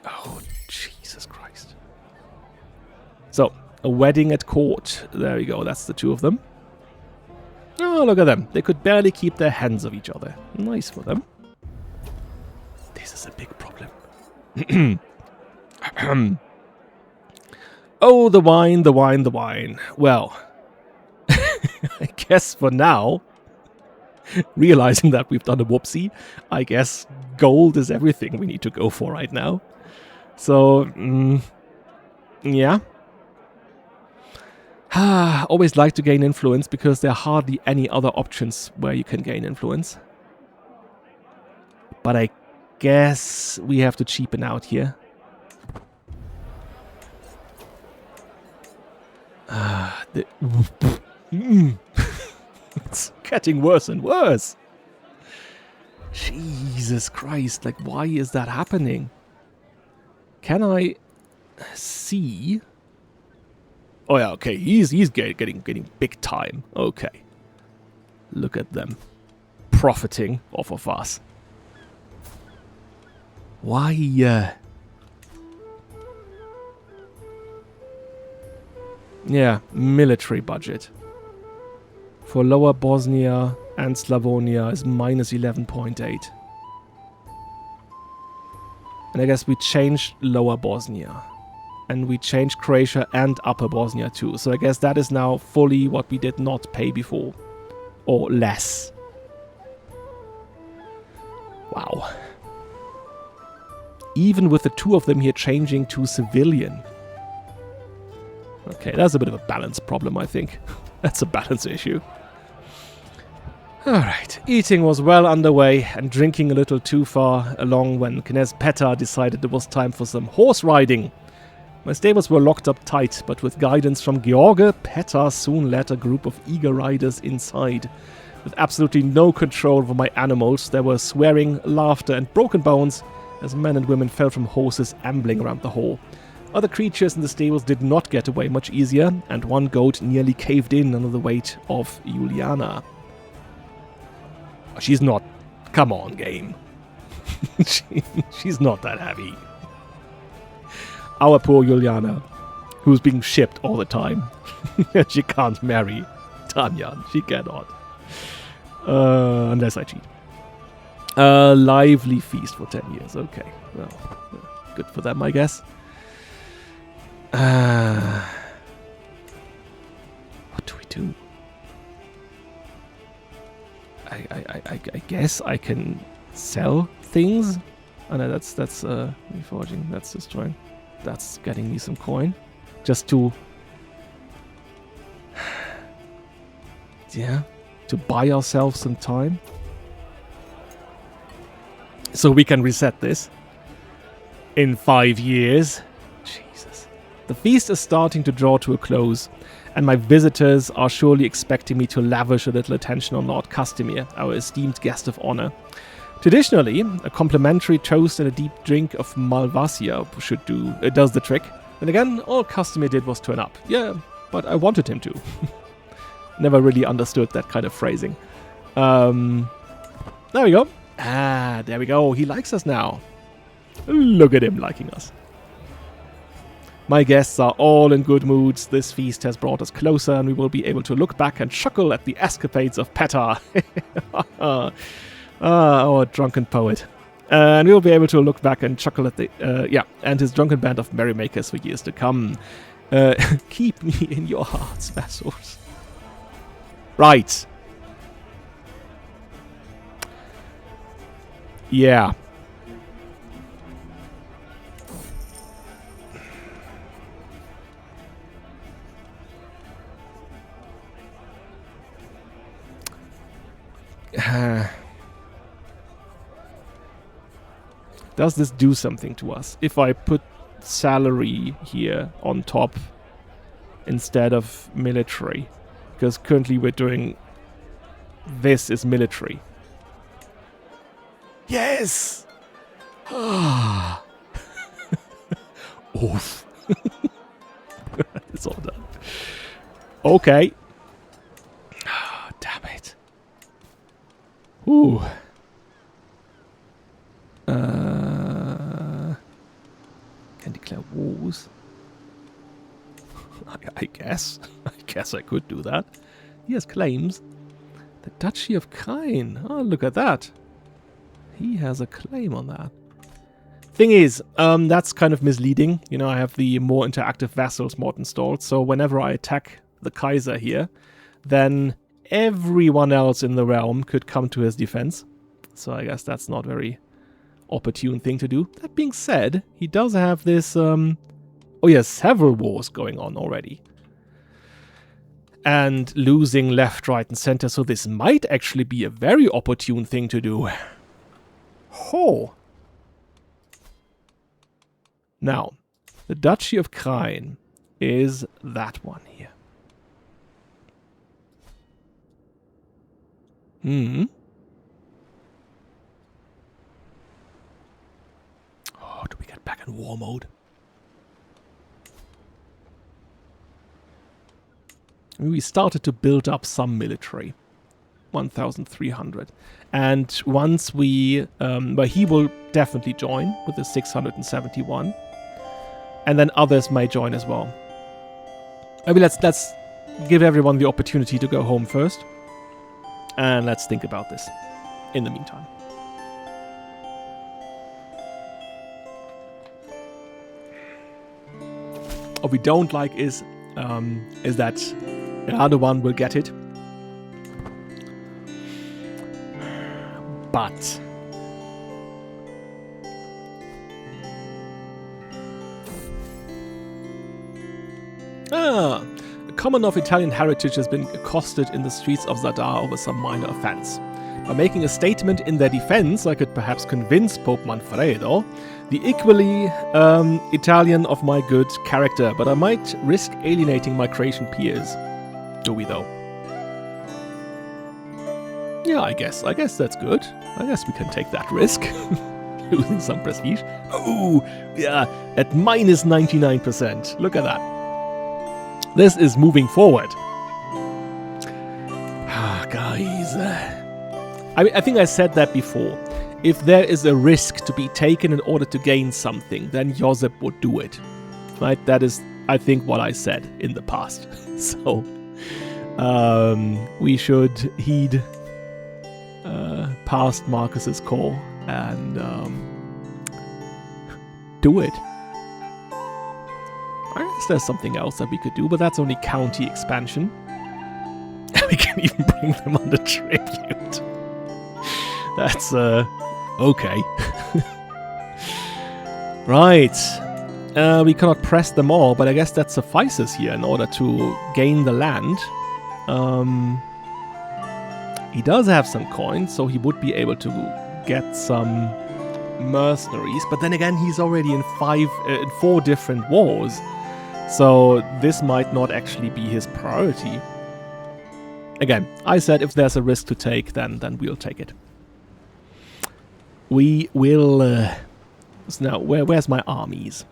Oh, Jesus Christ. So, a wedding at court. There we go, that's the 2 of them. Oh, look at them. They could barely keep their hands off each other. Nice for them. This is a big problem. Oh, the wine, the wine, the wine. Well, I guess for now, realizing that we've done a whoopsie, I guess gold is everything we need to go for right now. So, yeah. Always like to gain influence because there are hardly any other options where you can gain influence. But I guess we have to cheapen out here. It's getting worse and worse. Jesus Christ, like, why is that happening? Can I see? Oh yeah, okay, he's getting big time. Okay. Look at them. Profiting off of us. Why, Yeah, military budget. For Lower Bosnia and Slavonia is minus 11.8. And I guess we changed Lower Bosnia. And we changed Croatia and Upper Bosnia too. So I guess that is now fully what we did not pay before. Or less. Wow. Even with the two of them here changing to civilian. Okay, that's a bit of a balance problem, I think. That's a balance issue. Alright, eating was well underway and drinking a little too far along when Knez Petar decided it was time for some horse riding. My stables were locked up tight, but with guidance from George, Petar soon led a group of eager riders inside. With absolutely no control over my animals, there were swearing, laughter and broken bones as men and women fell from horses ambling around the hall. Other creatures in the stables did not get away much easier, and one goat nearly caved in under the weight of Juliana. She's not... Come on, game. She's not that heavy. Our poor Juliana, who's being shipped all the time. She can't marry Tanyan. She cannot. Unless I cheat. A lively feast for 10 years. Okay. Well, good for them, I guess. What do we do? I guess I can sell things. Oh no, that's reforging. That's destroying. That's getting me some coin. Just to... yeah. To buy ourselves some time. So we can reset this. In 5 years. Jesus. The feast is starting to draw to a close. And my visitors are surely expecting me to lavish a little attention on Lord Castamir, our esteemed guest of honor. Traditionally, a complimentary toast and a deep drink of Malvasia does the trick. Then again, all Castamir did was turn up. Yeah, but I wanted him to. Never really understood that kind of phrasing. There we go. Ah, there we go. He likes us now. Look at him liking us. My guests are all in good moods. This feast has brought us closer, and we will be able to look back and chuckle at the escapades of Petar. Our drunken poet. And we will be able to look back and chuckle at and his drunken band of merrymakers for years to come. Keep me in your hearts, vassals. Right. Yeah. Does this do something to us? If I put salary here on top instead of military, because currently we're doing this is military. Yes. Oof. It's all done. Okay. Damn it. Ooh. Can declare wars. I guess. I guess I could do that. He has claims. The Duchy of Kralj. Oh, look at that. He has a claim on that. Thing is, that's kind of misleading. You know, I have the more interactive vassals mod installed, so whenever I attack the Kaiser here, then everyone else in the realm could come to his defense. So I guess that's not very opportune thing to do. That being said, he does have this, several wars going on already. And losing left, right, and center, so this might actually be a very opportune thing to do. Ho! Now, the Duchy of Kralj is that one here. Oh, do we get back in war mode? We started to build up some military. 1,300. And once we... he will definitely join with the 671. And then others may join as well. Maybe let's give everyone the opportunity to go home first. And let's think about this in the meantime. What we don't like is that another one will get it. But a commoner of Italian heritage has been accosted in the streets of Zadar over some minor offense. By making a statement in their defense, I could perhaps convince Pope Manfredo, the equally Italian of my good character, but I might risk alienating my Croatian peers. Do we, though? Yeah, I guess that's good. I guess we can take that risk. Losing some prestige. Oh, yeah, at minus 99%. Look at that. This is moving forward. Ah, guys. I think I said that before. If there is a risk to be taken in order to gain something, then Josep would do it. Right? That is, I think, what I said in the past. So, we should heed past Marcus's call and do it. I guess there's something else that we could do, but that's only county expansion. We can even bring them under tribute. That's, okay. Right. We cannot press them all, but I guess that suffices here in order to gain the land. He does have some coins, so he would be able to get some mercenaries, but then again, he's already in 4 different wars, so this might not actually be his priority. Again, I said if there's a risk to take, then we'll take it. We will. So now, where's my armies?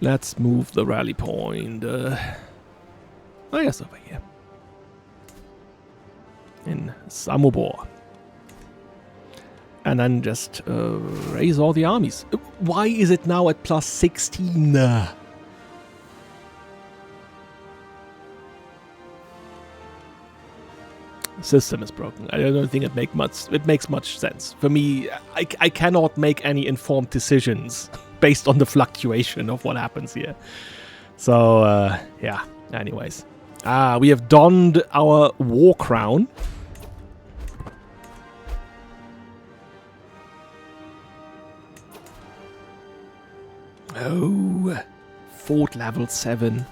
Let's move the rally point. Oh yes, over here. In Samobor. And then just raise all the armies. Why is it now at plus 16? System is broken. I don't think it makes much sense. For me, I cannot make any informed decisions based on the fluctuation of what happens here. So, yeah. Anyways. We have donned our war crown. Oh, fort level 7.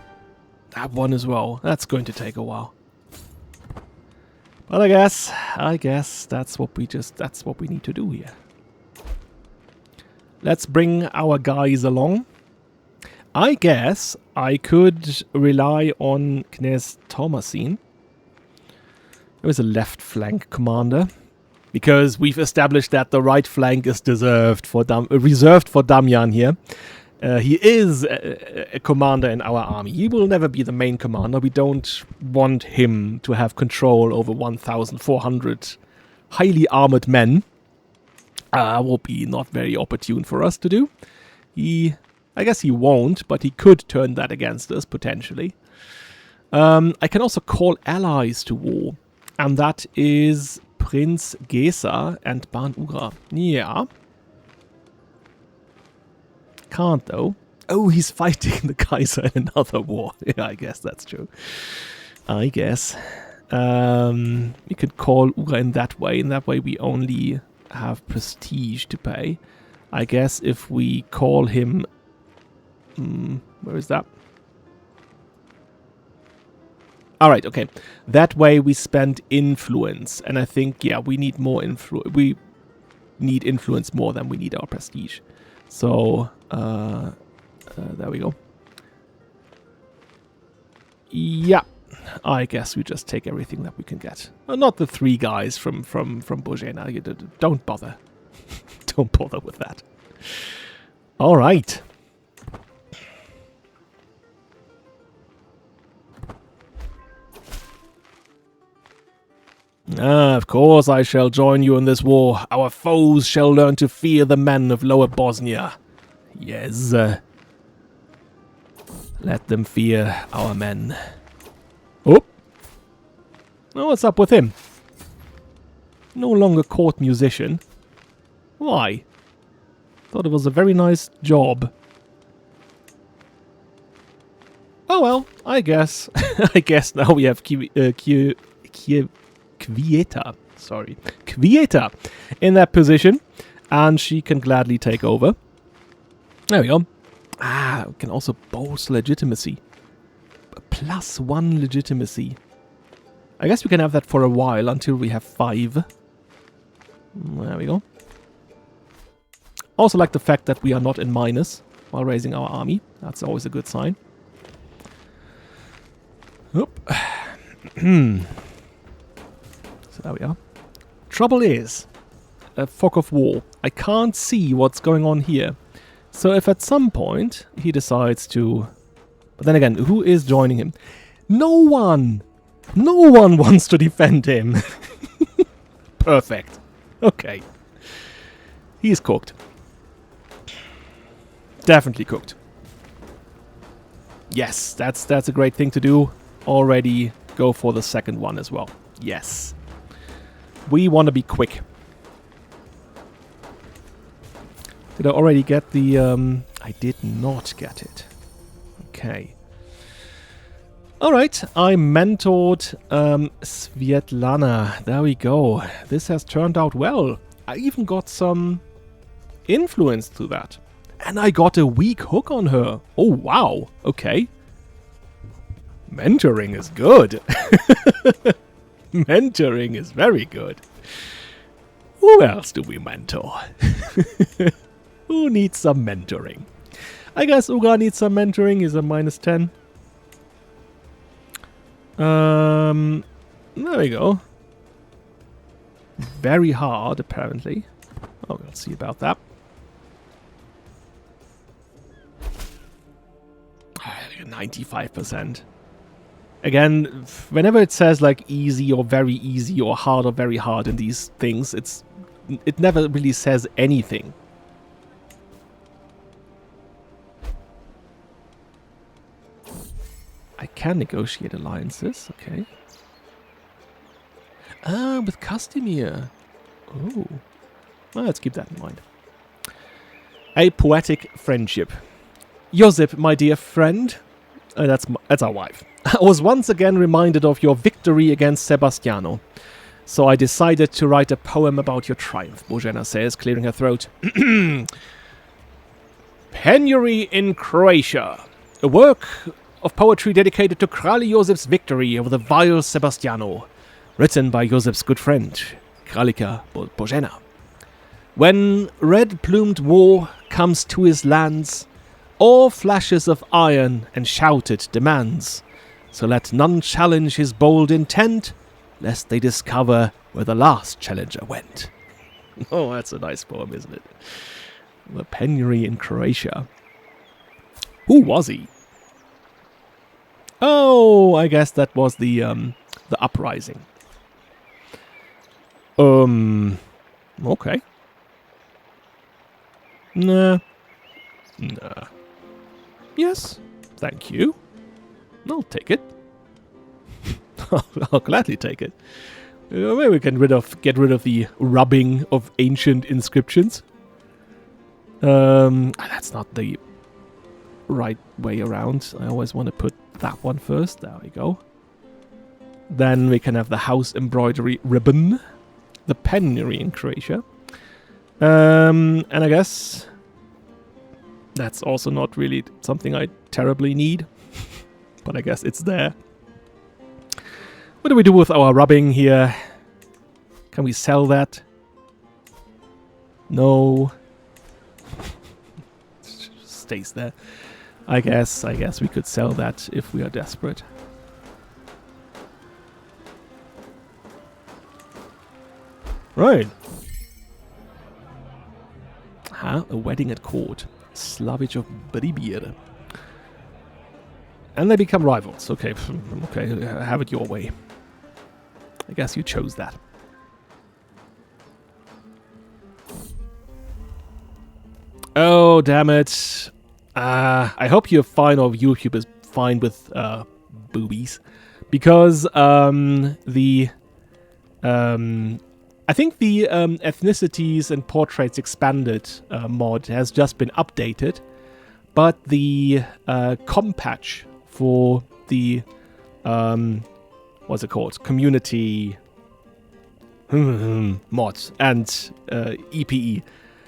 That one as well. That's going to take a while. But I guess that's what we need to do here. Let's bring our guys along. I guess I could rely on Knes Thomasin. There is a left flank commander. Because we've established that the right flank is reserved for Damian here. He is a commander in our army. He will never be the main commander. We don't want him to have control over 1,400 highly armored men. Will be not very opportune for us to do. I guess he won't, but he could turn that against us, potentially. I can also call allies to war. And that is Prince Gesa and Ban Ugra. Yeah. Can't, though. Oh, he's fighting the Kaiser in another war. Yeah, I guess that's true. I guess. We could call Ugra in that way. In that way, we only have prestige to pay. I guess if we call him... where is that? Alright, okay. That way we spend influence. And I think, yeah, we need more influence. We need influence more than we need our prestige. So, there we go. Yeah, I guess we just take everything that we can get. Not the 3 guys from Bojena. Don't bother. Don't bother with that. Alright. Of course I shall join you in this war. Our foes shall learn to fear the men of Lower Bosnia. Yes. Let them fear our men. Oh! Oh, what's up with him? No longer court musician. Why? Thought it was a very nice job. Oh well, I guess. I guess now we have Kvieta. Sorry. Kvieta in that position. And she can gladly take over. There we go. Ah, we can also boast legitimacy. +1 legitimacy. I guess we can have that for a while until we have 5. There we go. Also like the fact that we are not in minus while raising our army. That's always a good sign. Oop. So there we are. Trouble is, a fog of war. I can't see what's going on here. So if at some point he decides to... But then again, who is joining him? No one! No one wants to defend him. Perfect. Okay. He's cooked. Definitely cooked. Yes, that's a great thing to do. Already go for the second one as well. Yes. We want to be quick. Did I already get the... I did not get it. Okay. Alright, I mentored Svetlana. There we go. This has turned out well. I even got some influence to that. And I got a weak hook on her. Oh, wow. Okay. Mentoring is good. Mentoring is very good. Who else do we mentor? Who needs some mentoring? I guess Uga needs some mentoring. He's a -10. There we go. Very hard, apparently. Oh, we'll see about that. 95%. Again, whenever it says like easy or very easy or hard or very hard in these things, it never really says anything. I can negotiate alliances, okay. Ah, with Castamir. Oh. Well, let's keep that in mind. A poetic friendship. Josip, my dear friend. That's our wife. I was once again reminded of your victory against Sebastiano. So I decided to write a poem about your triumph, Božena says, clearing her throat. Penury in Croatia. A work of poetry dedicated to Kralj Josip's victory over the vile Sebastiano. Written by Josip's good friend, Kraljica Božena. When red-plumed war comes to his lands, all flashes of iron and shouted demands. So let none challenge his bold intent, lest they discover where the last challenger went. Oh, that's a nice poem, isn't it? The penury in Croatia. Who was he? Oh, I guess that was the uprising. Okay. Nah. Yes, thank you. I'll take it. I'll gladly take it. Maybe we can get rid of the rubbing of ancient inscriptions. That's not the right way around. I always want to put that one first. There we go. Then we can have the house embroidery ribbon. The penury in Croatia. And I guess that's also not really something I terribly need. But I guess it's there. What do we do with our rubbing here? Can we sell that? No. Stays there. I guess we could sell that if we are desperate. Right. A wedding at court. Slavic of Bribir. And they become rivals. Okay, okay, have it your way. I guess you chose that. Oh, damn it. I hope your fine of YouTube is fine with boobies. Because I think the ethnicities and portraits expanded mod has just been updated, but the com patch for the what's it called? Community mod and EPE,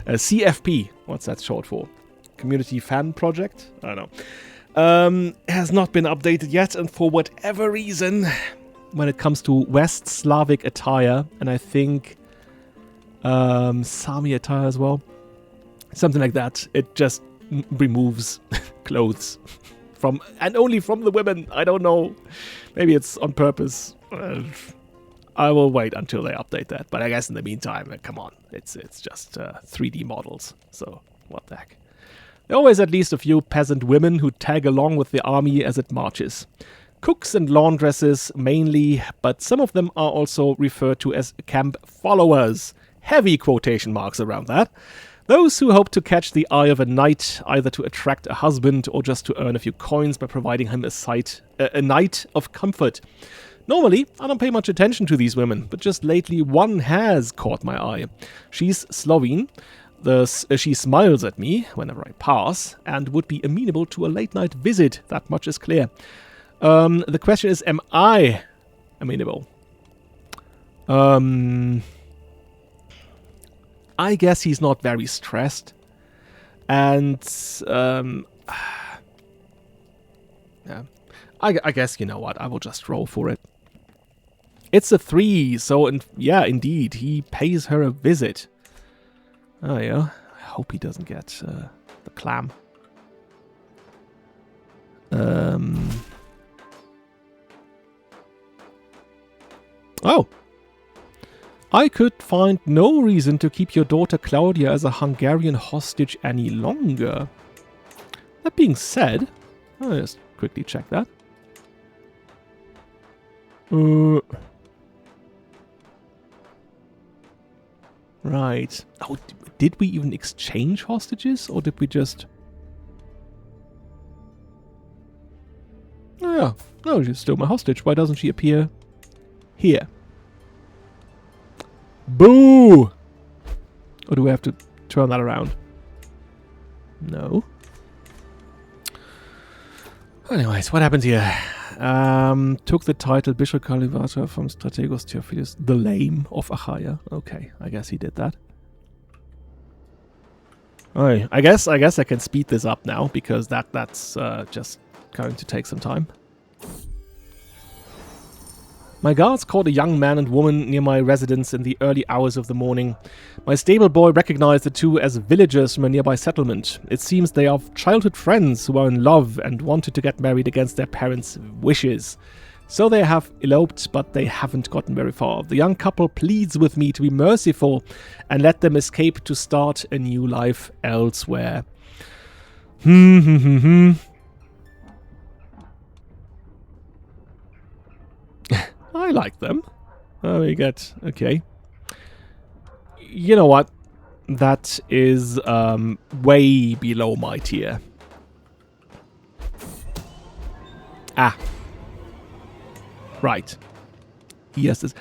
CFP. What's that short for? Community Fan Project? I don't know. Has not been updated yet, and for whatever reason, when it comes to West Slavic attire, and I think Sami attire as well, something like that, it just removes clothes from, and only from the women. I don't know. Maybe it's on purpose. I will wait until they update that. But I guess in the meantime, come on, it's just 3D models. So what the heck? There are always at least a few peasant women who tag along with the army as it marches. Cooks and laundresses mainly, but some of them are also referred to as camp followers. Heavy quotation marks around that. Those who hope to catch the eye of a knight, either to attract a husband or just to earn a few coins by providing him a night of comfort. Normally, I don't pay much attention to these women, but just lately one has caught my eye. She's Slovene. She smiles at me whenever I pass, and would be amenable to a late-night visit, that much is clear. The question is, am I amenable? I guess he's not very stressed, and yeah, I guess, you know what, I will just roll for it. It's a 3, so yeah, indeed, he pays her a visit. Oh yeah, I hope he doesn't get the clam. Oh! I could find no reason to keep your daughter Claudia as a Hungarian hostage any longer. That being said, I'll just quickly check that. Right. Oh, did we even exchange hostages, or did we just... Oh yeah, no, she's still my hostage. Why doesn't she appear here? Boo! Or do we have to turn that around? No. Anyways, what happens here? Took the title Bishop Kalivata from Strategos Theophilus the Lame of Achaia. Okay, I guess he did that. Alright, I guess I can speed this up now, because that's just going to take some time. My guards caught a young man and woman near my residence in the early hours of the morning. My stable boy recognized the two as villagers from a nearby settlement. It seems they are childhood friends who are in love and wanted to get married against their parents' wishes. So they have eloped, but they haven't gotten very far. The young couple pleads with me to be merciful and let them escape to start a new life elsewhere. I like them. Oh, we get... Okay. You know what? That is way below my tier. Ah. Right. Yes.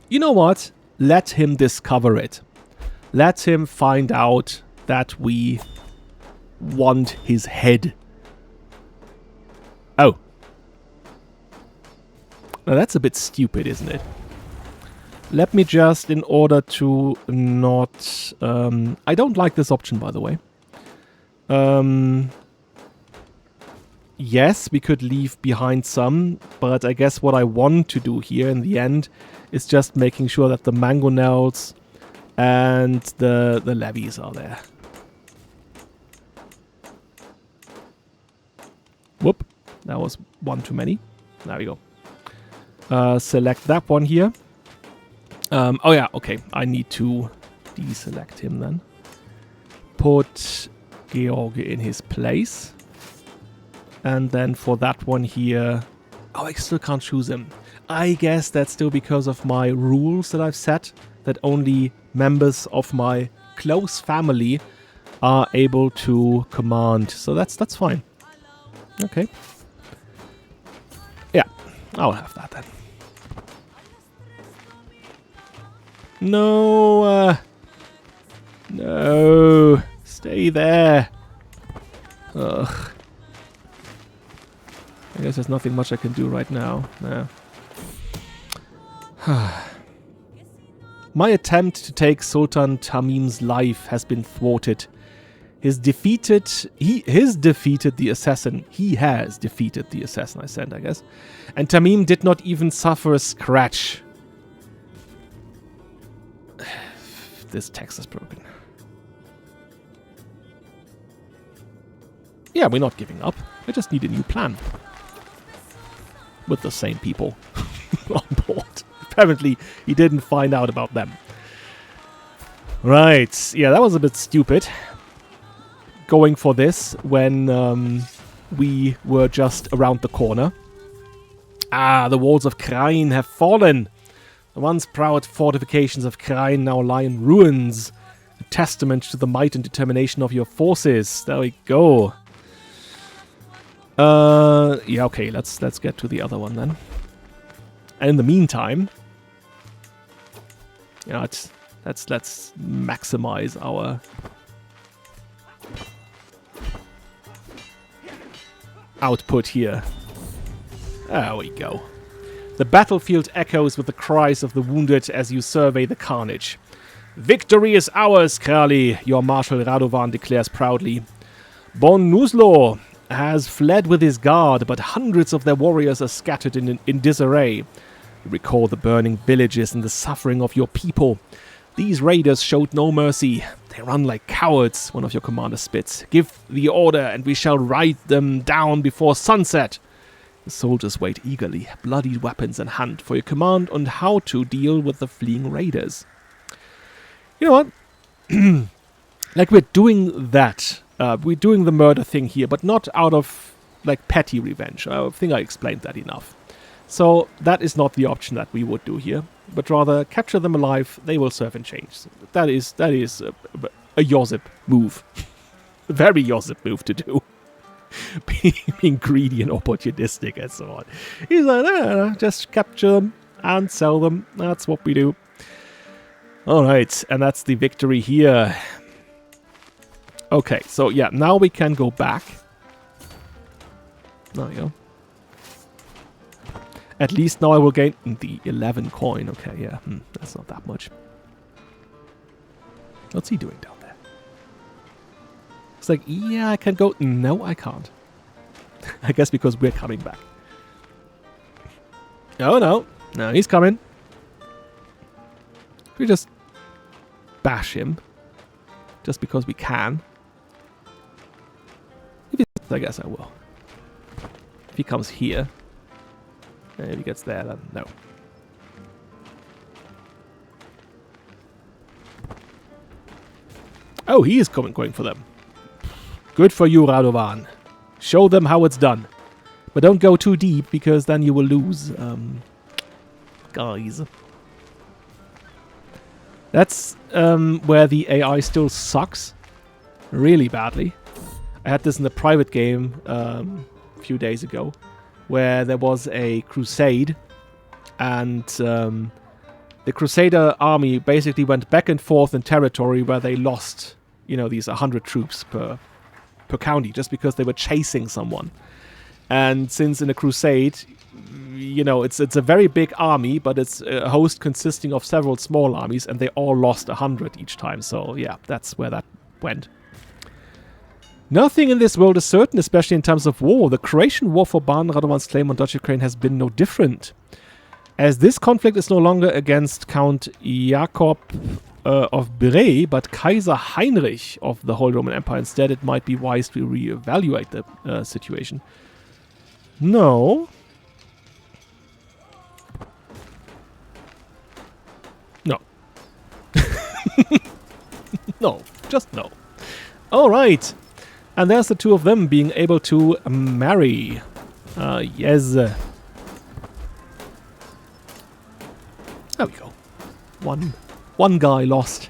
You know what? Let him discover it. Let him find out that we want his head. Oh. Now that's a bit stupid, isn't it? Let me just, in order to not... I don't like this option, by the way. Yes, we could leave behind some, but I guess what I want to do here in the end is just making sure that the mangonels and the levies are there. Whoop. That was one too many. There we go. Select that one here. Oh yeah, okay. I need to deselect him then. Put Georg in his place. And then for that one here... Oh, I still can't choose him. I guess that's still because of my rules that I've set, that only members of my close family are able to command. So that's fine. Okay. I'll have that then. No! No! Stay there! Ugh. I guess there's nothing much I can do right now. No. My attempt to take Sultan Tamim's life has been thwarted. He has defeated the assassin. He has defeated the assassin I sent, I guess. And Tamim did not even suffer a scratch. This text is broken. Yeah, we're not giving up. I just need a new plan. With the same people on board. Apparently, he didn't find out about them. Right. Yeah, that was a bit stupid. Going for this when we were just around the corner. Ah, the walls of Kralj have fallen. The once proud fortifications of Kralj now lie in ruins. A testament to the might and determination of your forces. There we go. Yeah, okay, let's get to the other one then. And in the meantime, you know, let's maximize our output here. There we go. The battlefield echoes with the cries of the wounded as you survey the carnage. Victory is ours, Kralj, your Marshal Radovan declares proudly. Bon Nuzlo has fled with his guard, but hundreds of their warriors are scattered in disarray. You recall the burning villages and the suffering of your people. These raiders showed no mercy. They run like cowards, one of your commanders spits. Give the order, and we shall ride them down before sunset. The soldiers wait eagerly, bloodied weapons in hand, for your command on how to deal with the fleeing raiders. You know what? Like, we're doing that. We're doing the murder thing here, but not out of, like, petty revenge. I think I explained that enough. So that is not the option that we would do here, but rather capture them alive. They will serve and change. That is a Josip move. A very Josip move to do. Being greedy and opportunistic and so on. He's like, just capture them and sell them. That's what we do. Alright, and that's the victory here. Okay, so yeah, now we can go back. There we go. At least now I will gain the 11 coin. Okay, yeah, that's not that much. What's he doing down there? It's like, yeah, I can go. No, I can't. I guess because we're coming back. Oh, no. No, he's coming. We just bash him. Just because we can. I guess I will. If he comes here. And if he gets there, then no. Oh, he is going for them. Good for you, Radovan. Show them how it's done. But don't go too deep, because then you will lose. Guys. That's where the AI still sucks. Really badly. I had this in a private game a few days ago, where there was a crusade, and the Crusader army basically went back and forth in territory where they lost, you know, these 100 troops per county, just because they were chasing someone. And since in a crusade, you know, it's a very big army, but it's a host consisting of several small armies, and they all lost 100 each time. So yeah, that's where that went. Nothing in this world is certain, especially in times of war. The Croatian war for Ban Radovan's claim on Dutch Ukraine has been no different. As this conflict is no longer against Count Jakob of Bre, but Kaiser Heinrich of the Holy Roman Empire instead, it might be wise to reevaluate the situation. No. No. No. Just no. Alright. And there's the two of them being able to marry. Yes. There we go. One guy lost.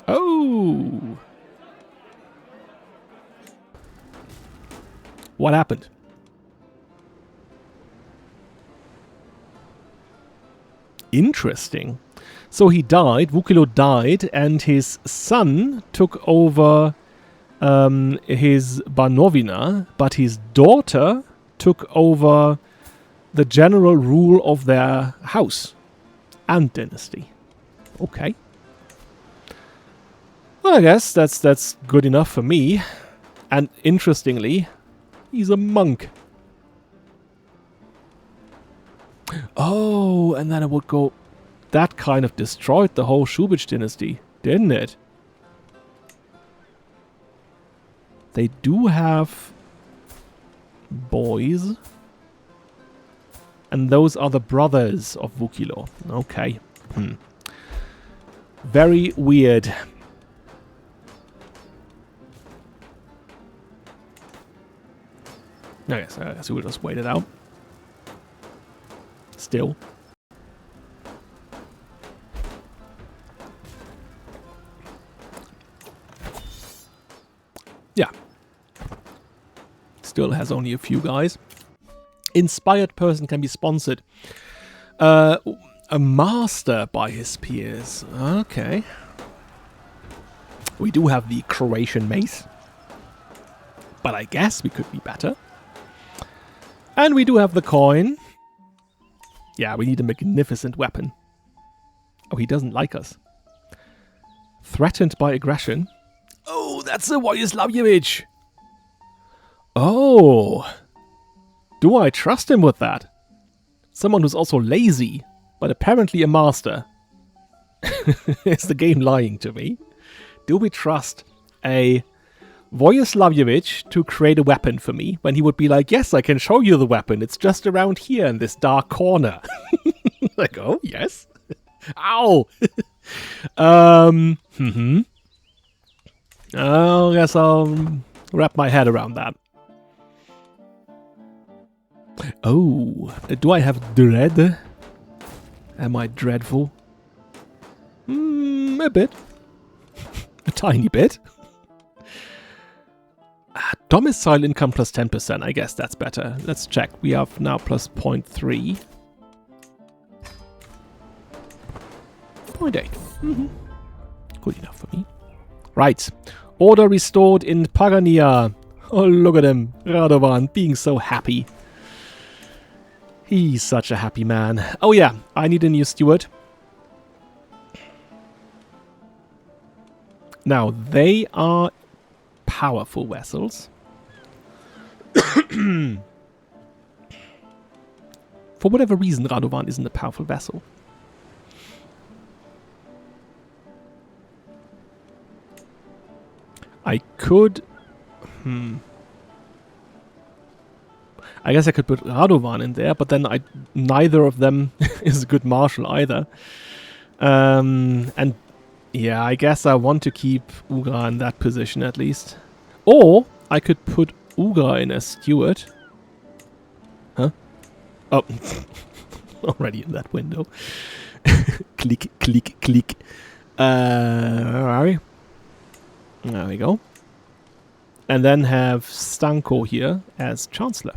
Oh! What happened? Interesting. So he died, Vukilo died, and his son took over his Banovina, but his daughter took over the general rule of their house and dynasty. Okay. Well, I guess that's good enough for me. And interestingly, he's a monk. Oh, and then it would go... That kind of destroyed the whole Shubich dynasty, didn't it? They do have boys. And those are the brothers of Vukilo. Okay. Very weird. I guess we'll just wait it out. Still. Yeah. Still has only a few guys. Inspired person can be sponsored. A master by his peers. Okay. We do have the Croatian mace. But I guess we could be better. And we do have the coin. Yeah, we need a magnificent weapon. Oh, he doesn't like us. Threatened by aggression. Oh, that's a Wojciechowicz. Oh. Do I trust him with that? Someone who's also lazy, but apparently a master. Is the game lying to me? Do we trust a Wojciechowicz to create a weapon for me when he would be like, yes, I can show you the weapon. It's just around here in this dark corner. Like, oh, yes. Ow. Oh, I guess I'll wrap my head around that. Oh, do I have dread? Am I dreadful? A bit. A tiny bit. Domicile income plus 10%. I guess that's better. Let's check. We have now plus 0.3. 0.8. Good enough for me. Right. Order restored in Pagania. Oh, look at him. Radovan being so happy. He's such a happy man. Oh yeah, I need a new steward. Now, they are powerful vessels. For whatever reason, Radovan isn't a powerful vessel. I could... I guess I could put Radovan in there, but then neither of them is a good marshal either. And yeah, I guess I want to keep Ugra in that position at least. Or I could put Ugra in as steward. Huh? Oh, already in that window. Click, click, click. Where are we? There we go. And then have Stanko here as Chancellor.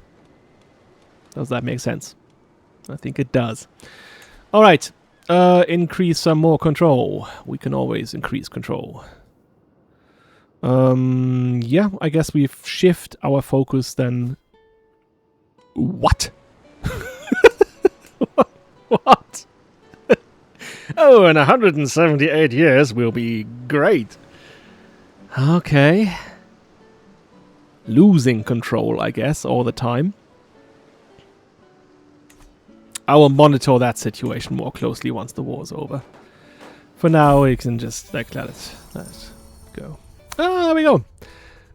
Does that make sense? I think it does. Alright. Increase some more control. We can always increase control. Yeah, I guess we shift our focus then. What? What? Oh, in 178 years we'll be great. Okay. Losing control, I guess, all the time. I will monitor that situation more closely once the war is over. For now, we can just let it go. Ah, there we go.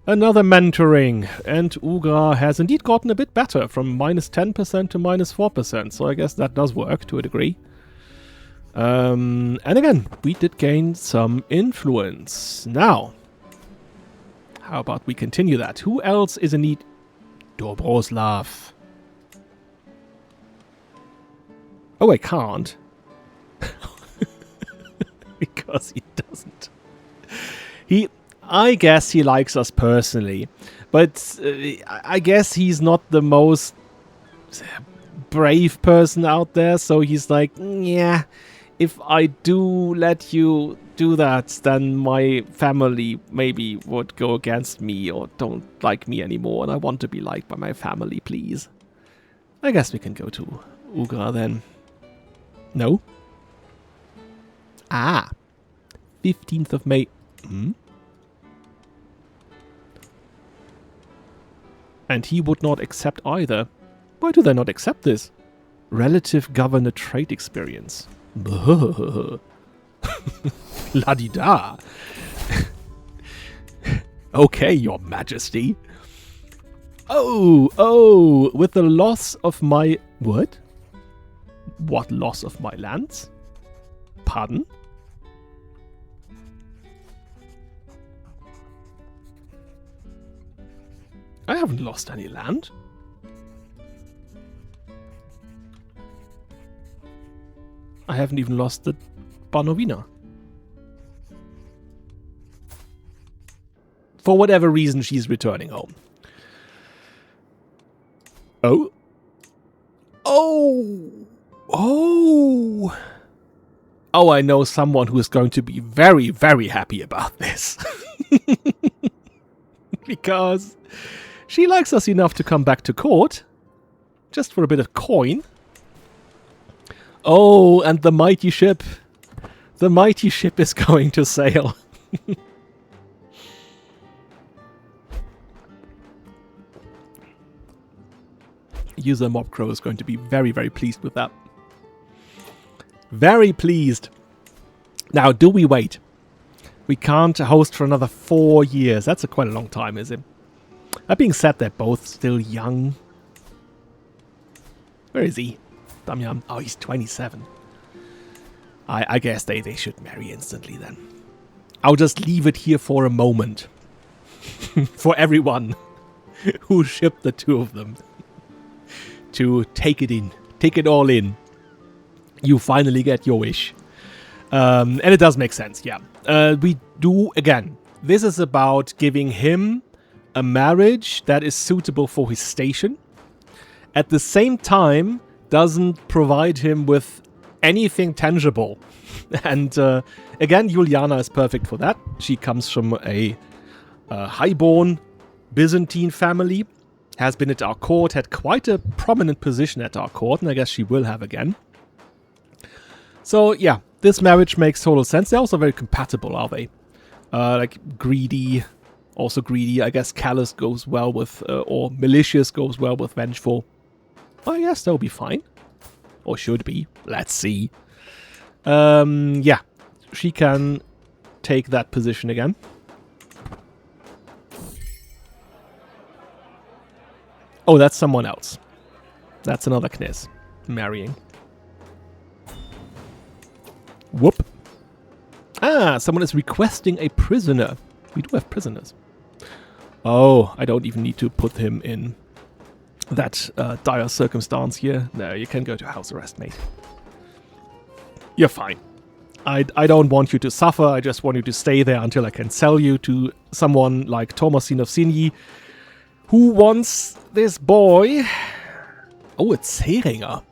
Another mentoring. And Ugra has indeed gotten a bit better, from minus 10% to minus 4%. So I guess that does work to a degree. And again, we did gain some influence. Now, how about we continue that? Who else is in need? Dobroslav. Oh, I can't. We because he doesn't. I guess he likes us personally, but I guess he's not the most brave person out there, so he's like, yeah, if I do let you do that, then my family maybe would go against me or don't like me anymore, and I want to be liked by my family, please. I guess we can go to Ugra then. No? 15th of May. And he would not accept either. Why do they not accept this? Relative governor trade experience. La-di-da. Okay, your majesty. Oh, with the loss of my... What? What loss of my lands? Pardon? I haven't lost any land. I haven't even lost the Banovina. For whatever reason, she's returning home. Oh. Oh, I know someone who is going to be very, very happy about this. Because she likes us enough to come back to court. Just for a bit of coin. Oh, and the mighty ship. The mighty ship is going to sail. User Mobcrow is going to be very, very pleased with that. Very pleased. Now, do we wait? We can't host for another 4 years. That's quite a long time, is it? That being said, they're both still young. Where is he? Damian. Oh, he's 27. I guess they should marry instantly then. I'll just leave it here for a moment. For everyone who shipped the two of them. To take it in. Take it all in. You finally get your wish. And it does make sense, yeah. We do, again, this is about giving him a marriage that is suitable for his station. At the same time, doesn't provide him with anything tangible. And again, Juliana is perfect for that. She comes from a highborn Byzantine family. Has been at our court, had quite a prominent position at our court, and I guess she will have again. So, yeah, this marriage makes total sense. They're also very compatible, are they? Like, greedy, also greedy. I guess callous goes well with, or malicious goes well with vengeful. I guess that'll be fine. Or should be. Let's see. Yeah, she can take that position again. Oh, that's someone else. That's another Kniz. Marrying. Whoop. Ah, someone is requesting a prisoner. We do have prisoners. Oh, I don't even need to put him in that dire circumstance here. No, you can go to house arrest, mate. You're fine. I don't want you to suffer. I just want you to stay there until I can sell you to someone like Thomasin of Sinji, who wants this boy? Oh, it's Heringer.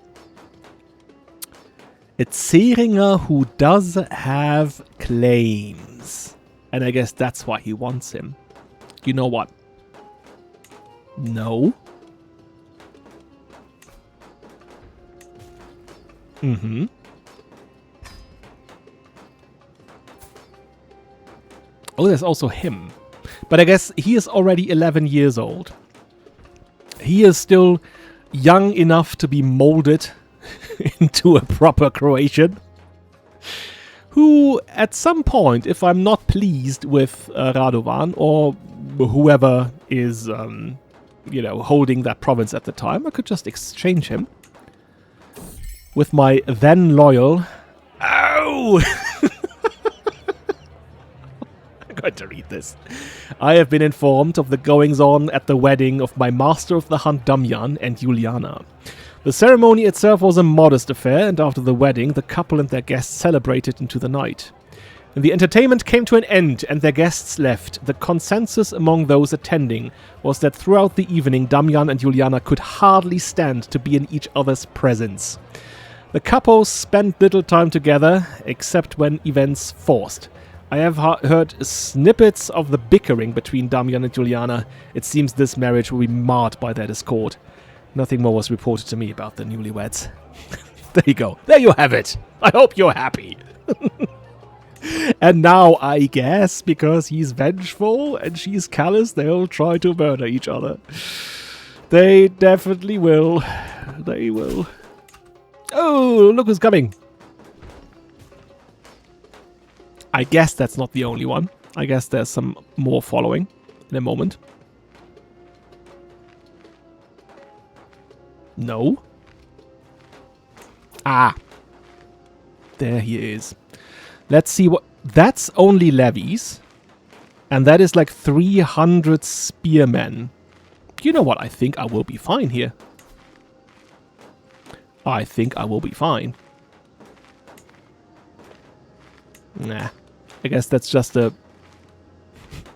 It's Heringer who does have claims. And I guess that's why he wants him. You know what? No. Mm-hmm. Oh, there's also him. But I guess he is already 11 years old. He is still young enough to be molded into a proper Croatian. Who, at some point, if I'm not pleased with Radovan or whoever is, holding that province at the time, I could just exchange him with my then loyal... Ow! Going to read this. I have been informed of the goings-on at the wedding of my master of the hunt Damian and Juliana. The ceremony itself was a modest affair, and after the wedding, the couple and their guests celebrated into the night. The entertainment came to an end and their guests left. The consensus among those attending was that throughout the evening, Damian and Juliana could hardly stand to be in each other's presence. The couple spent little time together, except when events forced. I have heard snippets of the bickering between Damian and Juliana. It seems this marriage will be marred by their discord. Nothing more was reported to me about the newlyweds. There you go. There you have it. I hope you're happy. And now, I guess, because he's vengeful and she's callous, they'll try to murder each other. They definitely will. They will. Oh, look who's coming. I guess that's not the only one. I guess there's some more following in a moment. No. Ah. There he is. Let's see what... That's only levies. And that is like 300 spearmen. You know what? I think I will be fine here. I think I will be fine. Nah. I guess that's just a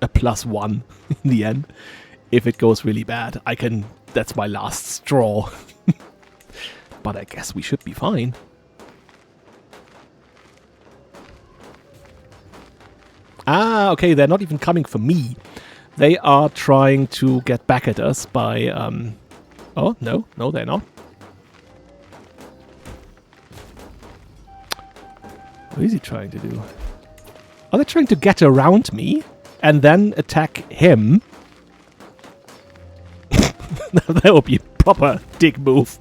+1 in the end. If it goes really bad, I can... That's my last straw. But I guess we should be fine. Ah, okay, they're not even coming for me. They are trying to get back at us by... Oh, no. No, they're not. What is he trying to do? Are they trying to get around me and then attack him? That would be a proper dick move.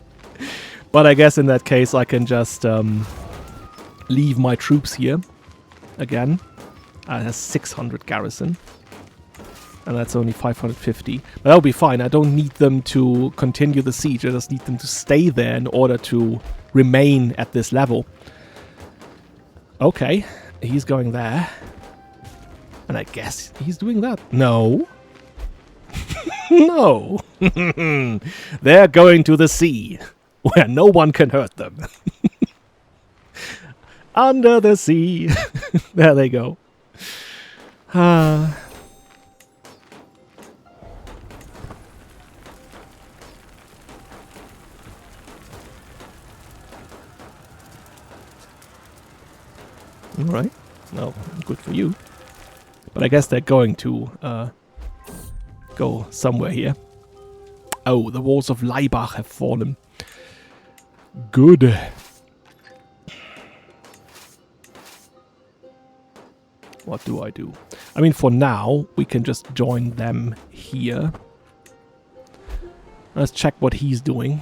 But I guess in that case I can just leave my troops here again. It has 600 garrison. And that's only 550. But that'll be fine. I don't need them to continue the siege. I just need them to stay there in order to remain at this level. Okay. He's going there. And I guess he's doing that. No. No. They're going to the sea, where no one can hurt them. Under the sea. There they go. Alright. Well, good for you. But I guess they're going to go somewhere here. Oh, the walls of Laibach have fallen. Good. What do I do? I mean, for now, we can just join them here. Let's check what he's doing.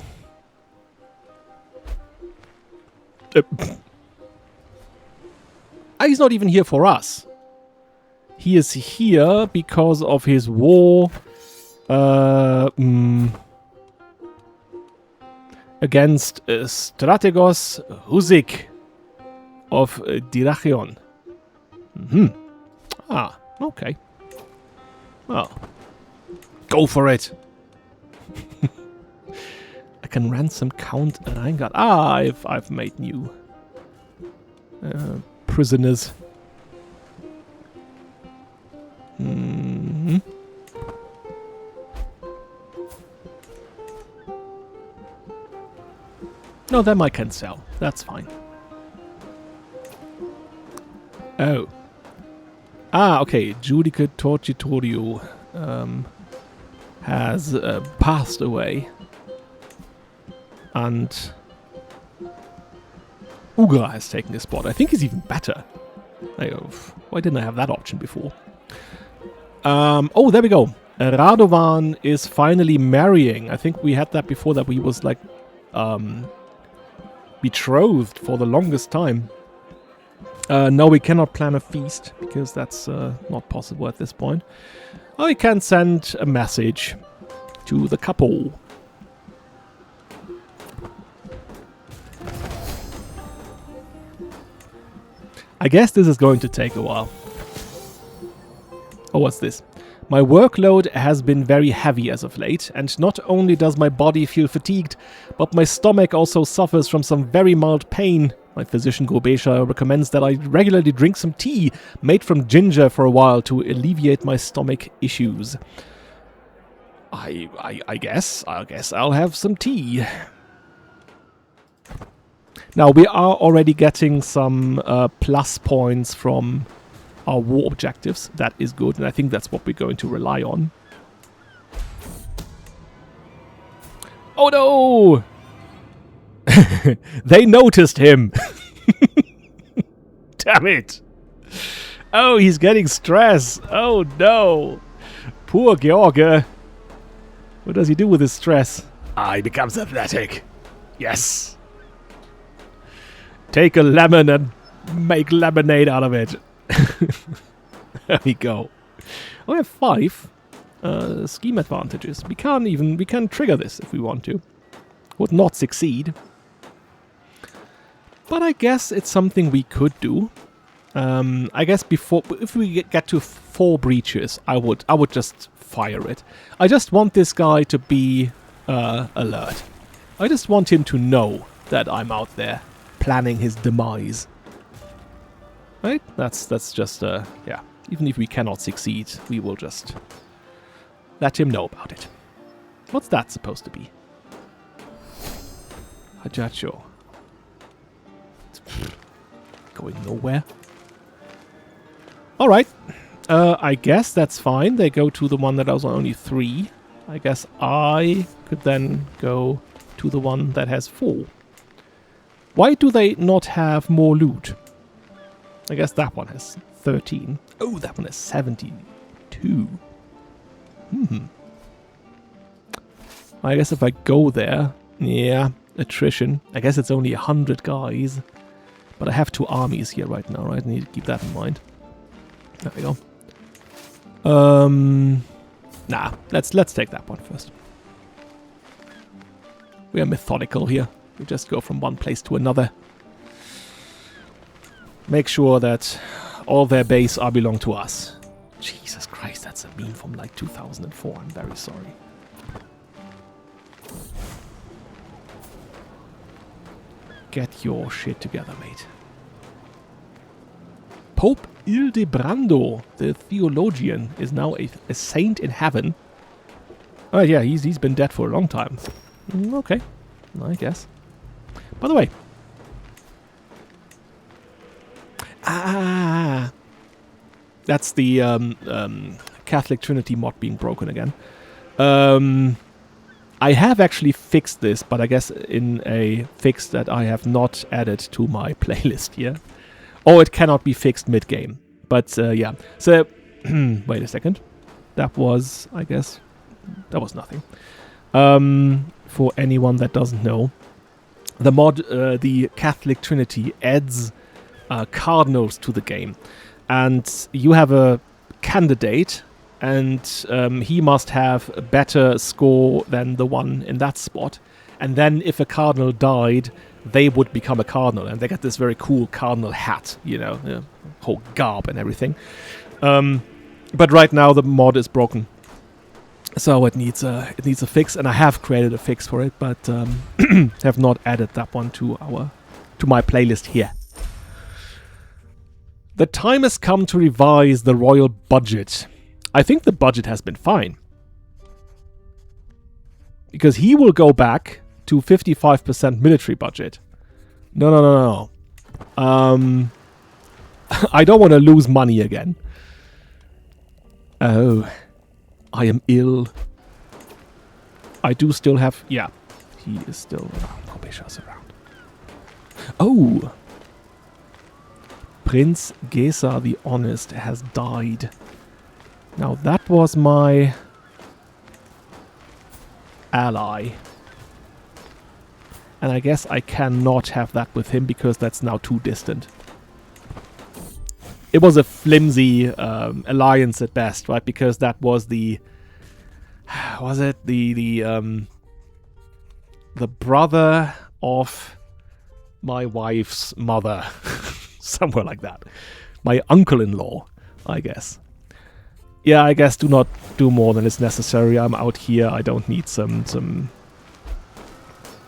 He's not even here for us. He is here because of his war against Strategos Huzik of Dyrrhachion. Ah, okay. Well, go for it. I can ransom Count Reingard. Ah, I've made new prisoners. No, them I can sell. That's fine. Oh. Ah, okay. Judica Torcitorio has passed away. And Ugra has taken his spot. I think he's even better. Why didn't I have that option before? Oh, there we go. Radovan is finally marrying. I think we had that before, that he was like betrothed for the longest time. No, we cannot plan a feast because that's not possible at this point. I can send a message to the couple. I guess this is going to take a while. Oh, what's this? My workload has been very heavy as of late, and not only does my body feel fatigued, but my stomach also suffers from some very mild pain. My physician Croatia recommends that I regularly drink some tea made from ginger for a while to alleviate my stomach issues. I guess I'll have some tea. Now, we are already getting some plus points from our war objectives. That is good, and I think that's what we're going to rely on. Oh no! They noticed him! Damn it! Oh, he's getting stress! Oh no! Poor George! What does he do with his stress? He becomes athletic. Yes! Take a lemon and make lemonade out of it. There we go. We have 5 scheme advantages. We can trigger this if we want to. Would not succeed. But I guess it's something we could do. I guess if we get to 4 breaches, I would just fire it. I just want this guy to be alert. I just want him to know that I'm out there planning his demise. Right? That's just yeah. Even if we cannot succeed, we will just let him know about it. What's that supposed to be? Hajacho. Going nowhere. Alright. I guess that's fine. They go to the one that has only 3. I guess I could then go to the one that has 4. Why do they not have more loot? I guess that one has 13. Oh, that one has 72. I guess if I go there, yeah, attrition. I guess it's only 100 guys. But I have 2 armies here right now, right? I need to keep that in mind. There we go. Nah, let's take that one first. We are methodical here. We just go from one place to another. Make sure that all their base belong to us. Jesus Christ, that's a meme from like 2004. I'm very sorry. Get your shit together, mate. Pope Ildebrando, the theologian, is now a saint in heaven. Oh yeah, he's been dead for a long time. Okay, I guess. By the way. That's the Catholic Trinity mod being broken again. I have actually fixed this, but I guess in a fix that I have not added to my playlist here. Or it cannot be fixed mid-game. But yeah. So, wait a second. That was, I guess, that was nothing. For anyone that doesn't know, the mod, the Catholic Trinity, adds cardinals to the game. And you have a candidate, and he must have a better score than the one in that spot. And then if a cardinal died, they would become a cardinal, and they get this very cool cardinal hat, you know, whole garb and everything. But right now the mod is broken, so it needs a fix, and I have created a fix for it, but have not added that one to my playlist here. The time has come to revise the royal budget. I think the budget has been fine, because he will go back to 55% military budget. No. I don't want to lose money again. Oh, I am ill. I do still have... Yeah, he is still around. Kobesha's around. Oh! Prince Gesa the Honest has died. Now that was my ally. And I guess I cannot have that with him because that's now too distant. It was a flimsy alliance at best, right? Because that was the... Was it the brother of my wife's mother? Somewhere like that. My uncle-in-law, I guess. Yeah, I guess do not do more than is necessary. I'm out here. I don't need some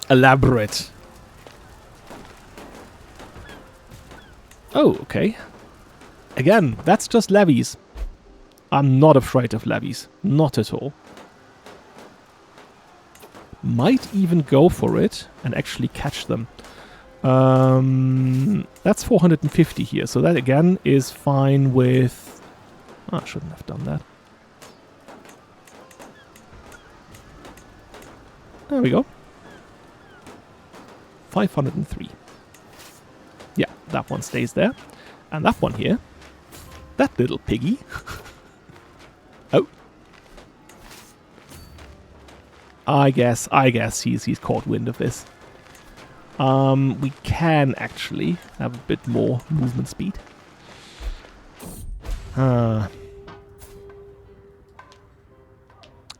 elaborate. Oh, okay. Again, that's just levies. I'm not afraid of levies. Not at all. Might even go for it and actually catch them. That's 450 here. So that again is fine with... Oh, I shouldn't have done that. There we go. 503. Yeah, that one stays there. And that one here. That little piggy. Oh. I guess he's caught wind of this. We can actually have a bit more movement speed.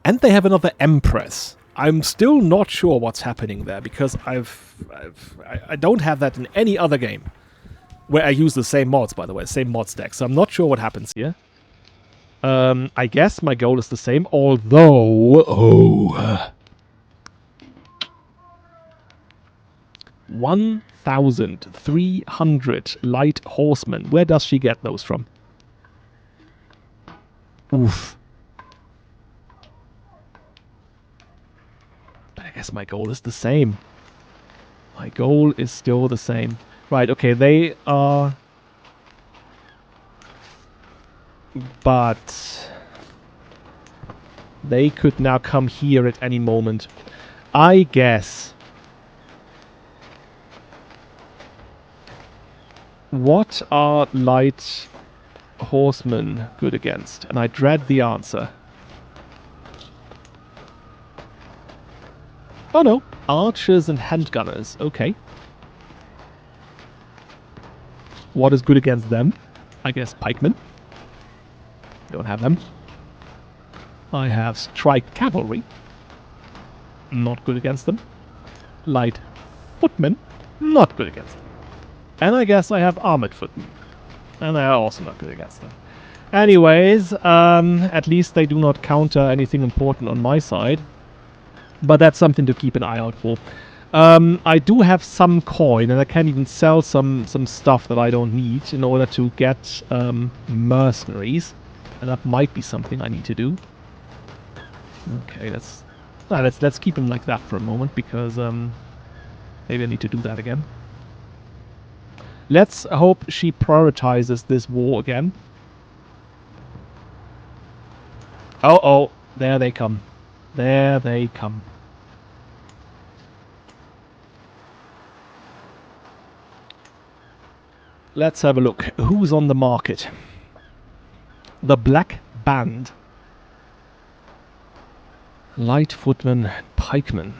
And they have another Empress. I'm still not sure what's happening there because I don't have that in any other game where I use the same mods, by the way, same mod stack. So I'm not sure what happens here. I guess my goal is the same, although 1,300 light horsemen. Where does she get those from? Oof. But I guess my goal is the same. My goal is still the same. Right, okay, they are... But... they could now come here at any moment. I guess... What are light horsemen good against? And I dread the answer. Oh no, archers and handgunners. Okay. What is good against them? I guess pikemen. Don't have them. I have strike cavalry. Not good against them. Light footmen. Not good against them. And I guess I have armored footmen. And they are also not good against them. Anyways, at least they do not counter anything important on my side. But that's something to keep an eye out for. I do have some coin, and I can even sell some stuff that I don't need in order to get mercenaries. And that might be something I need to do. Okay, let's keep him like that for a moment, because maybe I need to do that again. Let's hope she prioritizes this war again. Oh, there they come. There they come. Let's have a look. Who's on the market? The Black Band. Light footmen, pikemen.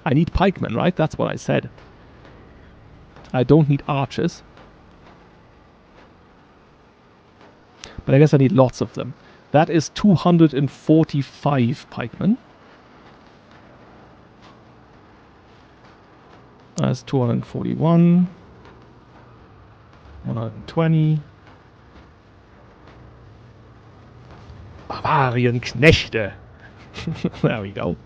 I need pikemen, right? That's what I said. I don't need archers. But I guess I need lots of them. That is 245 pikemen. That's 241. 120. Bavarian-Knechte. There we go.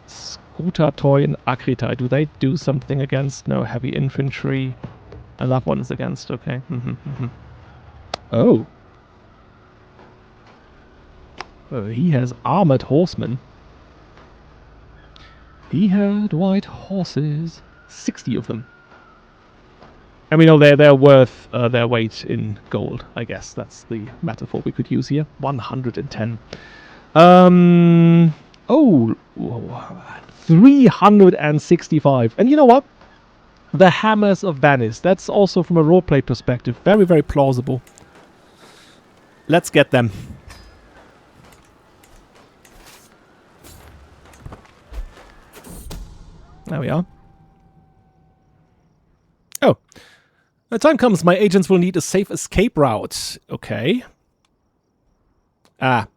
Skutatoy and Akritai. Do they do something against? No, heavy infantry. And that one is against, okay. Oh. Oh, he has armored horsemen. He had white horses. 60 of them. And we know they're worth their weight in gold, I guess. That's the metaphor we could use here. 110. Oh, 365. And you know what? The Hammers of Venice. That's also from a roleplay perspective. Very, very plausible. Let's get them. There we are. Oh. The time comes, my agents will need a safe escape route. Okay. Ah.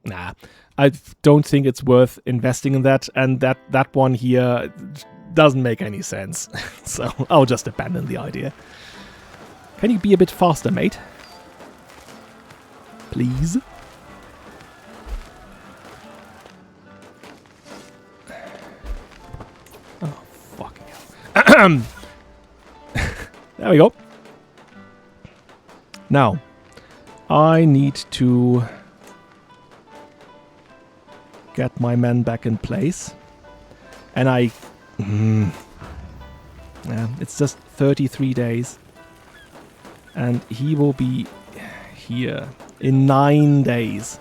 Nah. I don't think it's worth investing in that, and that one here doesn't make any sense. So I'll just abandon the idea. Can you be a bit faster, mate? Please? Oh, fucking hell. There we go. Now, I need to get my men back in place. And yeah, it's just 33 days. And he will be here in 9 days.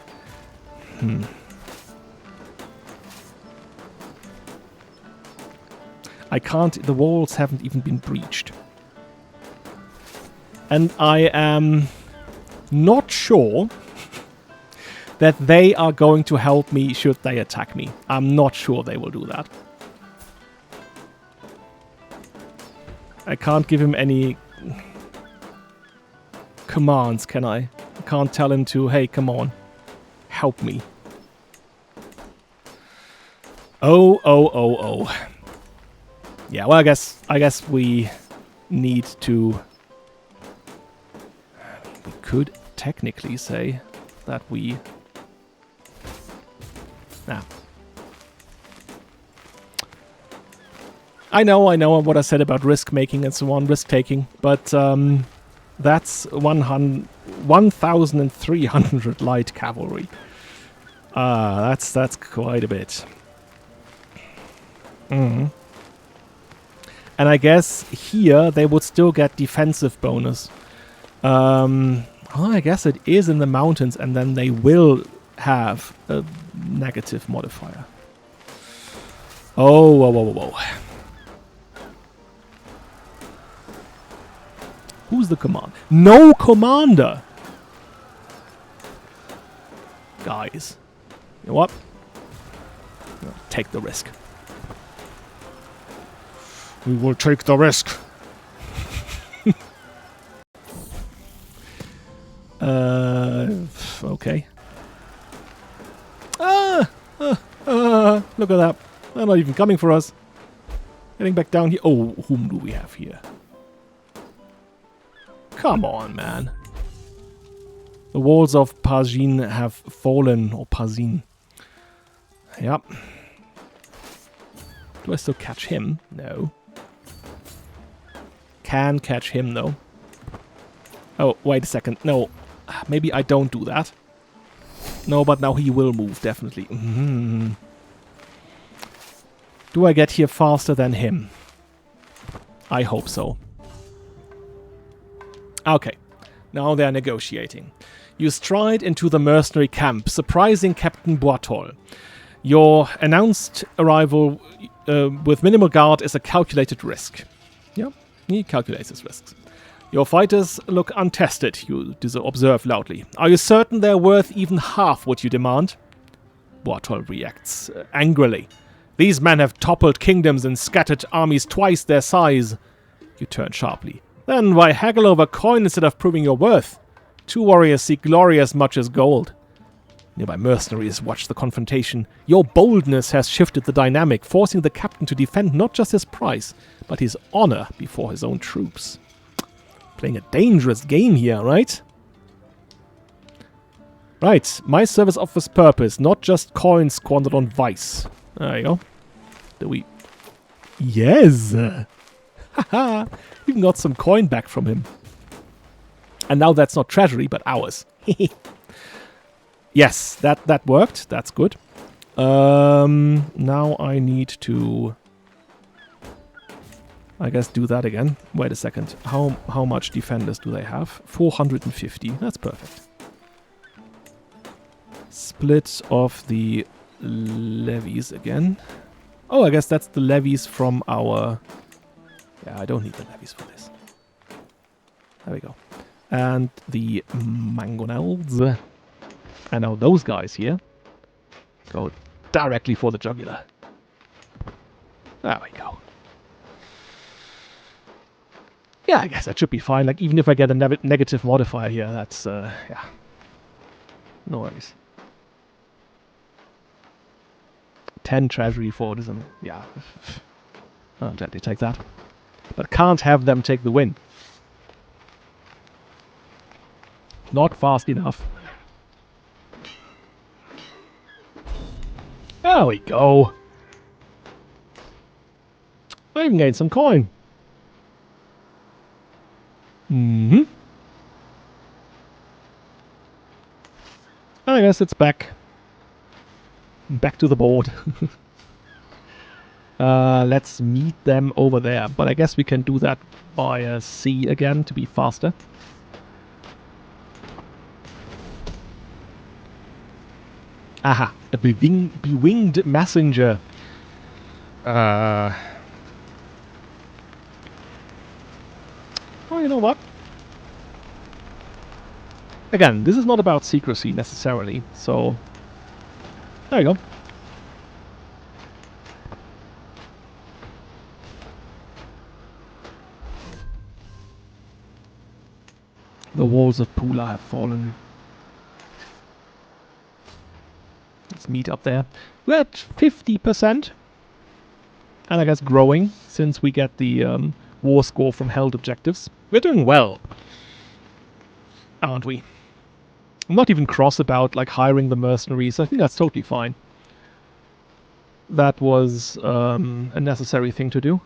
I can't... The walls haven't even been breached. And I am not sure that they are going to help me should they attack me. I'm not sure they will do that. I can't give him any commands, can I? I can't tell him to, hey, come on, help me. Oh. Yeah, well, I guess we need to... We could technically say that we... Nah. I know what I said about risk making and so on, risk taking, but that's 1,300 light cavalry. That's quite a bit. And I guess here they would still get defensive bonus. Oh, I guess it is in the mountains, and then they will have a negative modifier. Oh, whoa. Who's the commander? No commander! Guys. You know what? Take the risk. We will take the risk. Okay. Look at that. They're not even coming for us. Getting back down here. Oh, whom do we have here? Come on, man. The walls of Pazin have fallen, or Pazin. Yep. Do I still catch him? No. Can catch him, though. Oh, wait a second. No. Maybe I don't do that. No, but now he will move, definitely. Do I get here faster than him? I hope so. Okay. Now they are negotiating. You stride into the mercenary camp, surprising Captain Boitol. Your announced arrival with minimal guard is a calculated risk. Yeah, he calculates his risks. Your fighters look untested, you observe loudly. Are you certain they're worth even half what you demand? Boitol reacts angrily. These men have toppled kingdoms and scattered armies twice their size. You turn sharply. Then why haggle over coin instead of proving your worth? 2 warriors seek glory as much as gold. Nearby mercenaries watch the confrontation. Your boldness has shifted the dynamic, forcing the captain to defend not just his prize, but his honor before his own troops. Playing a dangerous game here, right? Right, my service offers purpose, not just coins squandered on vice. There you go. Do we... Yes! Haha! Even got some coin back from him. And now that's not treasury, but ours. Yes, that worked. That's good. Now I need to... I guess do that again. Wait a second. How much defenders do they have? 450. That's perfect. Split of the levies again. Oh, I guess that's the levies from our... Yeah, I don't need the levies for this. There we go. And the mangonels. And now those guys here go directly for the jugular. There we go. Yeah, I guess that should be fine. Like, even if I get a negative modifier here, that's, yeah. No worries. 10 treasury for it, isn't it? Yeah. I'll gently take that. But can't have them take the win. Not fast enough. There we go. I even gained some coin. Mm-hmm. I guess it's back. Back to the board. Let's meet them over there. But I guess we can do that via sea again to be faster. Aha, a bewinged messenger. Oh, you know what? Again, this is not about secrecy necessarily, so there you go. The walls of Pula have fallen. Let's meet up there. We're at 50%. And I guess growing, since we get the war score from held objectives. We're doing well, aren't we? I'm not even cross about like hiring the mercenaries. I think that's totally fine. That was a necessary thing to do.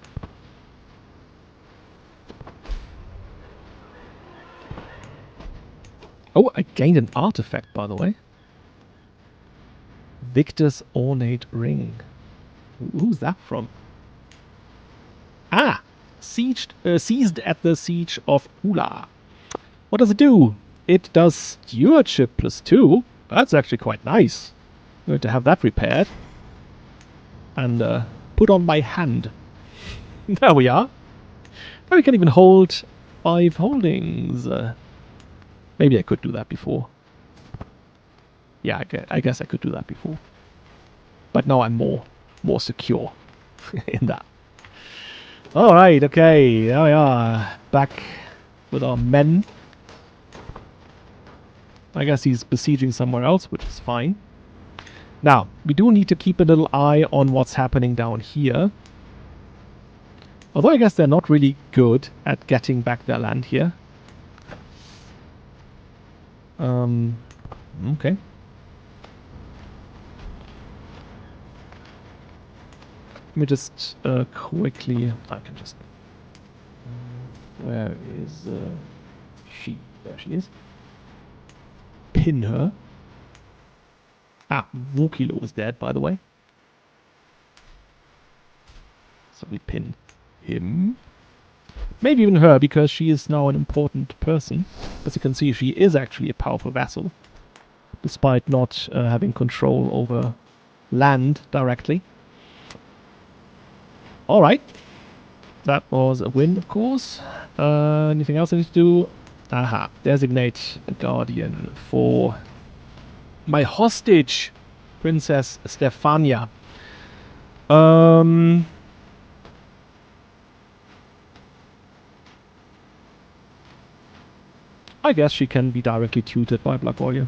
Oh, I gained an artifact, by the way. Victor's Ornate Ring. Who's that from? Ah! Seized at the Siege of Ula. What does it do? It does Stewardship +2. That's actually quite nice. I'm going to have that repaired. And put on my hand. There we are. Now we can even hold 5 holdings. Maybe I could do that before. Yeah, I guess I could do that before. But now I'm more secure in that. Alright, okay, there we are. Back with our men. I guess he's besieging somewhere else, which is fine. Now, we do need to keep a little eye on what's happening down here. Although I guess they're not really good at getting back their land here. Okay. Let me just quickly... I can just... where is she? There she is. Pin her. Ah, Wukilo is dead, by the way. So we pin him. Maybe even her, because she is now an important person. As you can see, she is actually a powerful vassal. Despite not having control over land directly. Alright. That was a win, of course. Anything else I need to do? Aha. Designate a guardian for my hostage, Princess Stefania. I guess she can be directly tutored by Black Warrior.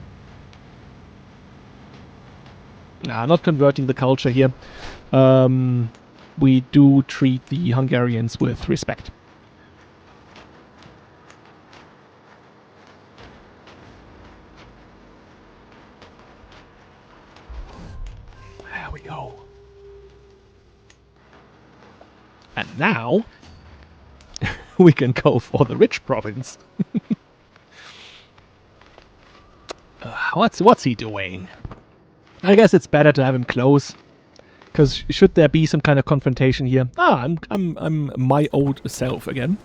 Nah, not converting the culture here. We do treat the Hungarians with respect. There we go. And now we can go for the rich province. What's he doing? I guess it's better to have him close. Because should there be some kind of confrontation here... Ah, I'm my old self again.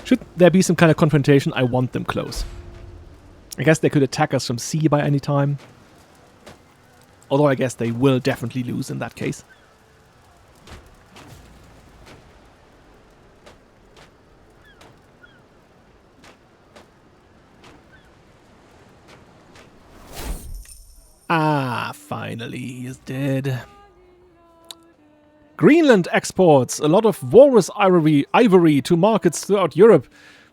Should there be some kind of confrontation, I want them close. I guess they could attack us from sea by any time. Although I guess they will definitely lose in that case. Ah, finally he is dead. Greenland exports a lot of walrus ivory to markets throughout Europe.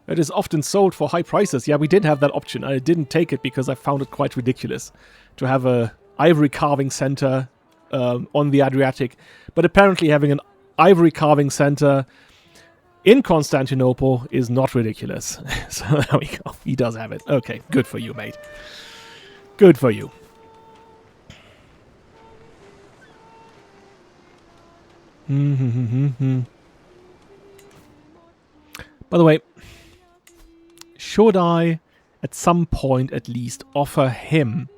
It is often sold for high prices. Yeah, we did have that option. I didn't take it because I found it quite ridiculous to have a ivory carving center on the Adriatic. But apparently having an ivory carving center in Constantinople is not ridiculous. So there we go. He does have it. Okay, good for you, mate. Good for you. By the way, should I at some point at least offer him...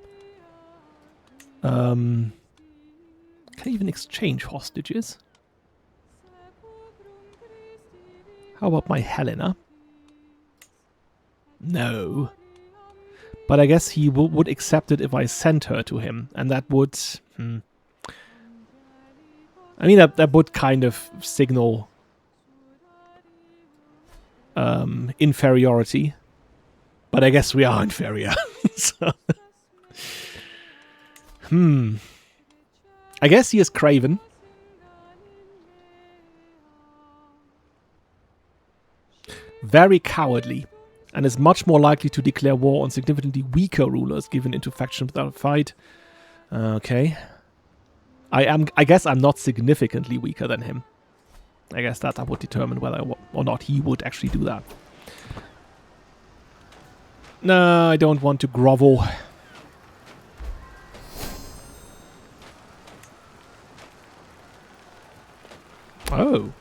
can I even exchange hostages? How about my Helena? No. But I guess he would accept it if I sent her to him. And that would... I mean, that would kind of signal inferiority. But I guess we are inferior. So. I guess he is craven. Very cowardly. And is much more likely to declare war on significantly weaker rulers given into faction without a fight. Okay. I guess I'm not significantly weaker than him. I guess that would determine whether or not he would actually do that. No, I don't want to grovel. Oh.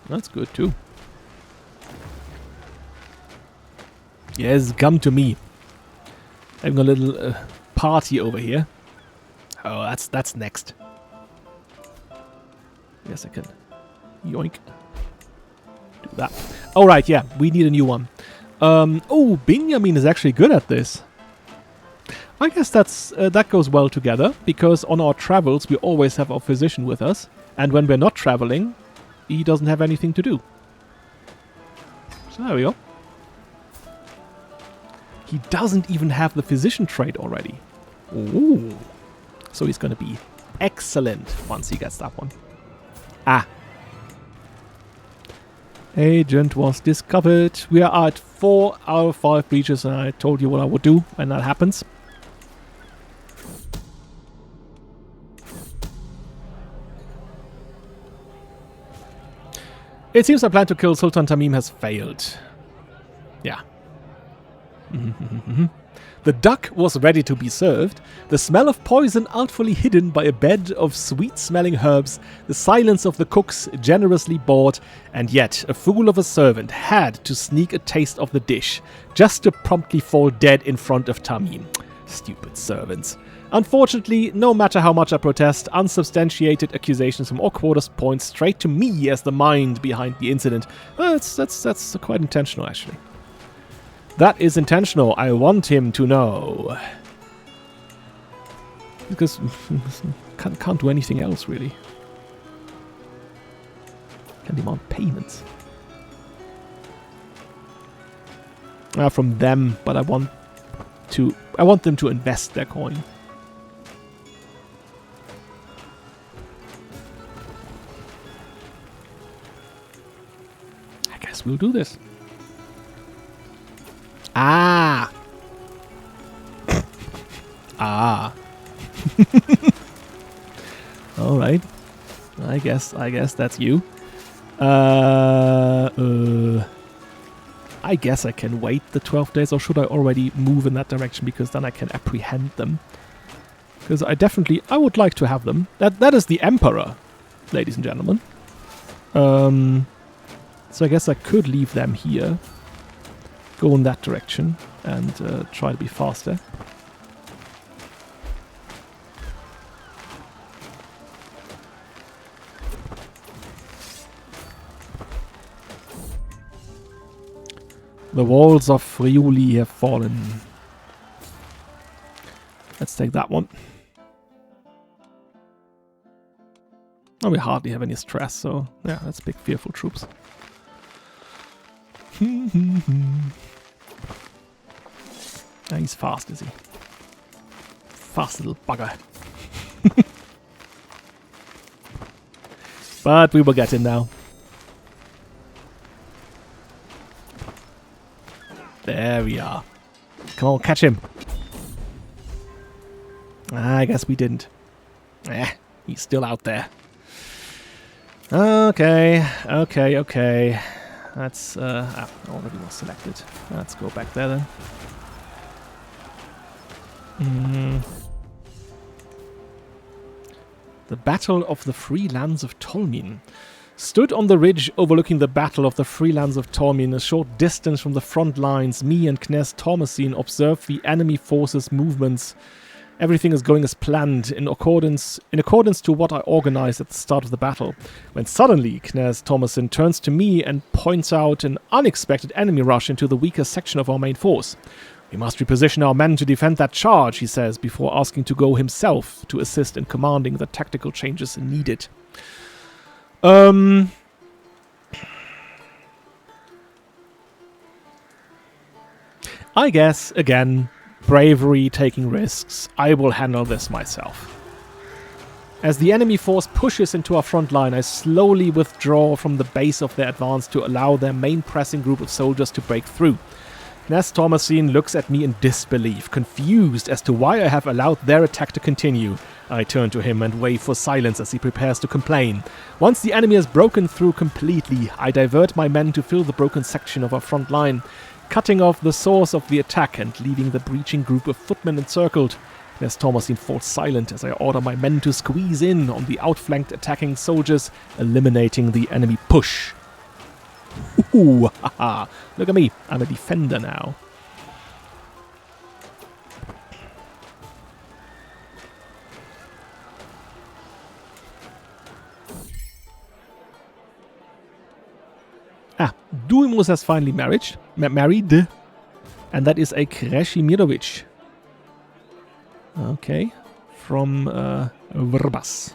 That's good too. Yes, come to me. Having a little party over here. Oh, that's next. Yes, I can. Yoink. Do that. Alright, yeah, we need a new one. Oh, Benjamin is actually good at this. I guess that goes well together, because on our travels we always have our physician with us, and when we're not traveling, he doesn't have anything to do. So there we go. He doesn't even have the physician trait already. Ooh. So he's going to be excellent once he gets that one. Ah. Agent was discovered. We are at 4 out of 5 breaches, and I told you what I would do when that happens. It seems our plan to kill Sultan Tamim has failed. Yeah. The duck was ready to be served, the smell of poison artfully hidden by a bed of sweet-smelling herbs, the silence of the cooks generously bought, and yet a fool of a servant had to sneak a taste of the dish, just to promptly fall dead in front of Tamim. Stupid servants. Unfortunately, no matter how much I protest, unsubstantiated accusations from all quarters point straight to me as the mind behind the incident. That's quite intentional, actually. That is intentional. I want him to know. Because can't do anything else, really. Can demand payments. From them, but I want them to invest their coin. I guess we'll do this. Ah. Ah. All right. I guess that's you. I guess I can wait the 12 days, or should I already move in that direction, because then I can apprehend them. Because I would like to have them. That is the Emperor, ladies and gentlemen. So I guess I could leave them here. Go in that direction and try to be faster. The walls of Friuli have fallen. Let's take that one. Oh, we hardly have any stress, so yeah, let's pick fearful troops. He's fast, is he? Fast little bugger. But we will get him now. There we are. Come on, catch him. I guess we didn't. He's still out there. Okay. That's, already was selected. Let's go back there then. The Battle of the Free Lands of Tolmin. Stood on the ridge overlooking the Battle of the Free Lands of Tolmin, a short distance from the front lines, me and Knez Tormesin observed the enemy forces' movements. Everything is going as planned, in accordance to what I organized at the start of the battle, when suddenly Knez Tormesin turns to me and points out an unexpected enemy rush into the weaker section of our main force. We must reposition our men to defend that charge, he says, before asking to go himself to assist in commanding the tactical changes needed. I guess, again, bravery, taking risks. I will handle this myself. As the enemy force pushes into our front line, I slowly withdraw from the base of their advance to allow their main pressing group of soldiers to break through. Knez Tormesin looks at me in disbelief, confused as to why I have allowed their attack to continue. I turn to him and wave for silence as he prepares to complain. Once the enemy has broken through completely, I divert my men to fill the broken section of our front line, cutting off the source of the attack and leaving the breaching group of footmen encircled. Knez Tormesin falls silent as I order my men to squeeze in on the outflanked attacking soldiers, eliminating the enemy push. Ooh, haha. Look at me, I'm a defender now. Duimus has finally married, and that is a Trpimirović. Okay, from Vrbas.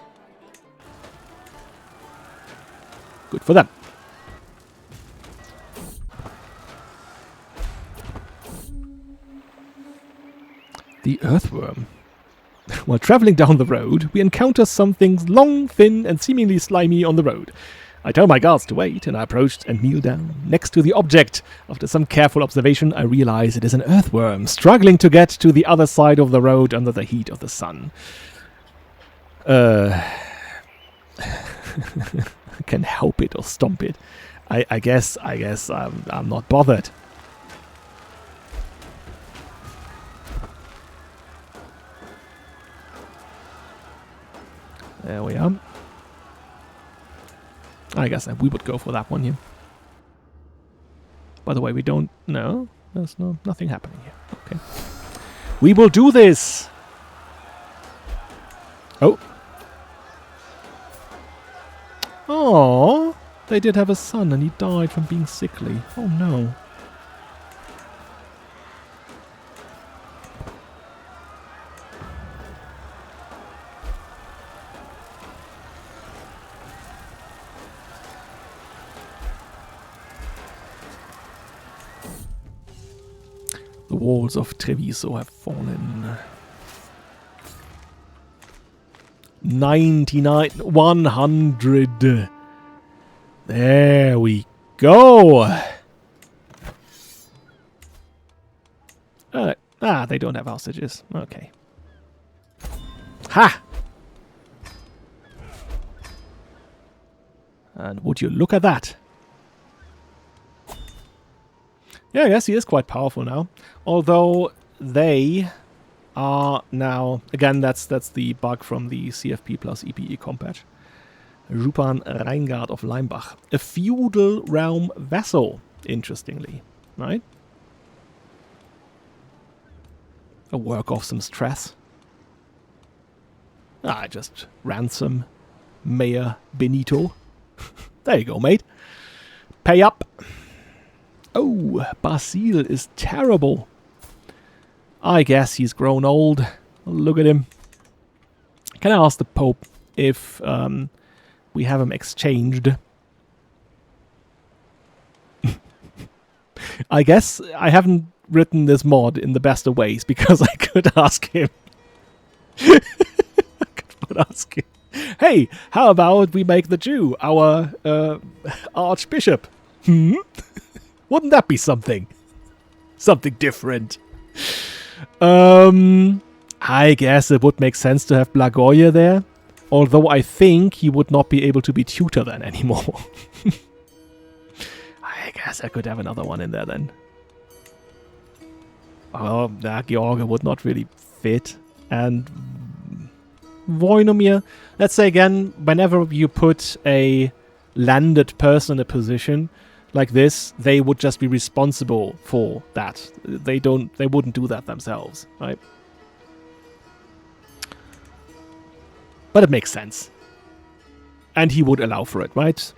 Good for them. The earthworm. While traveling down the road, we encounter something long, thin, and seemingly slimy on the road. I tell my guards to wait, and I approached and kneel down next to the object. After some careful observation, I realize it is an earthworm, struggling to get to the other side of the road under the heat of the sun. I can help it or stomp it. I guess I'm not bothered. There we are. I guess we would go for that one here. By the way, we don't... No, there's nothing happening here. Okay. We will do this! Oh. Oh, they did have a son and he died from being sickly. Oh no. The walls of Treviso have fallen. 99, 100. There we go. They don't have hostages. Okay. Ha! And would you look at that? Yeah, I guess he is quite powerful now. Although they are now... Again, that's the bug from the CFP plus EPE compat. Jupan Reingard of Leimbach. A feudal realm vassal, interestingly. Right? A work off some stress. Just ransom Mayor Benito. There you go, mate. Pay up. Oh, Basile is terrible. I guess he's grown old. Look at him. Can I ask the Pope if we have him exchanged? I guess I haven't written this mod in the best of ways because I could ask him. I could ask him. Hey, how about we make the Jew our Archbishop? Wouldn't that be something? Something different. I guess it would make sense to have Blagoje there. Although I think he would not be able to be tutor then anymore. I guess I could have another one in there then. Well, George would not really fit. And Voinomir, let's say again, whenever you put a landed person in a position like this, they would just be responsible for that. They wouldn't do that themselves, right? But it makes sense. And he would allow for it, right?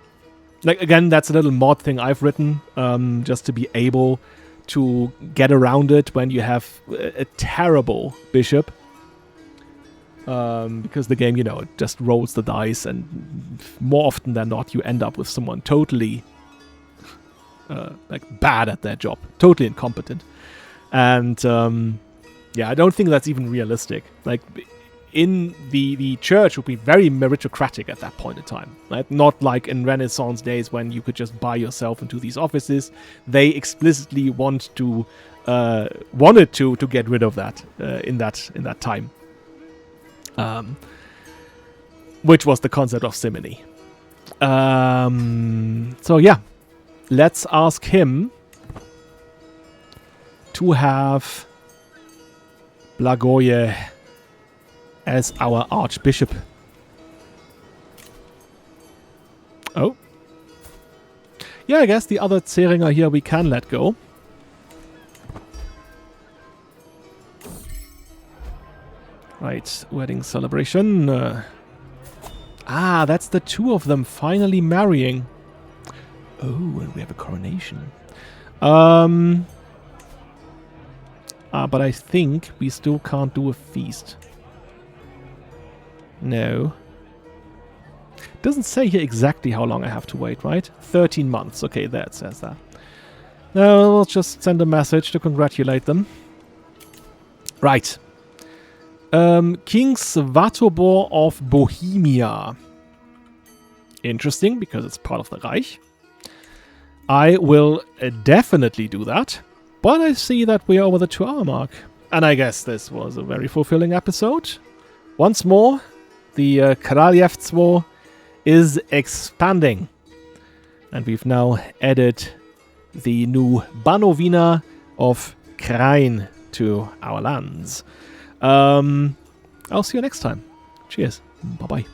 Like, again, that's a little mod thing I've written, just to be able to get around it when you have a terrible bishop. Because the game, it just rolls the dice, and more often than not, you end up with someone totally bad at their job, totally incompetent. And I don't think that's even realistic. Like, in the church would be very meritocratic at that point in time, right? Not like in Renaissance days when you could just buy yourself into these offices. They explicitly wanted to get rid of that in that time, which was the concept of simony. So yeah, let's ask him to have Blagoje as our archbishop. Oh. Yeah, I guess the other Zeringer here we can let go. Right, wedding celebration. That's the two of them finally marrying. Oh, and we have a coronation. But I think we still can't do a feast. No. Doesn't say here exactly how long I have to wait, right? 13 months. Okay, there it says that. No, we'll just send a message to congratulate them. Right. King Svatobor of Bohemia. Interesting, because it's part of the Reich. I will definitely do that. But I see that we are over the 2-hour mark. And I guess this was a very fulfilling episode. Once more, the Kraljev is expanding. And we've now added the new Banovina of Krain to our lands. I'll see you next time. Cheers. Bye-bye.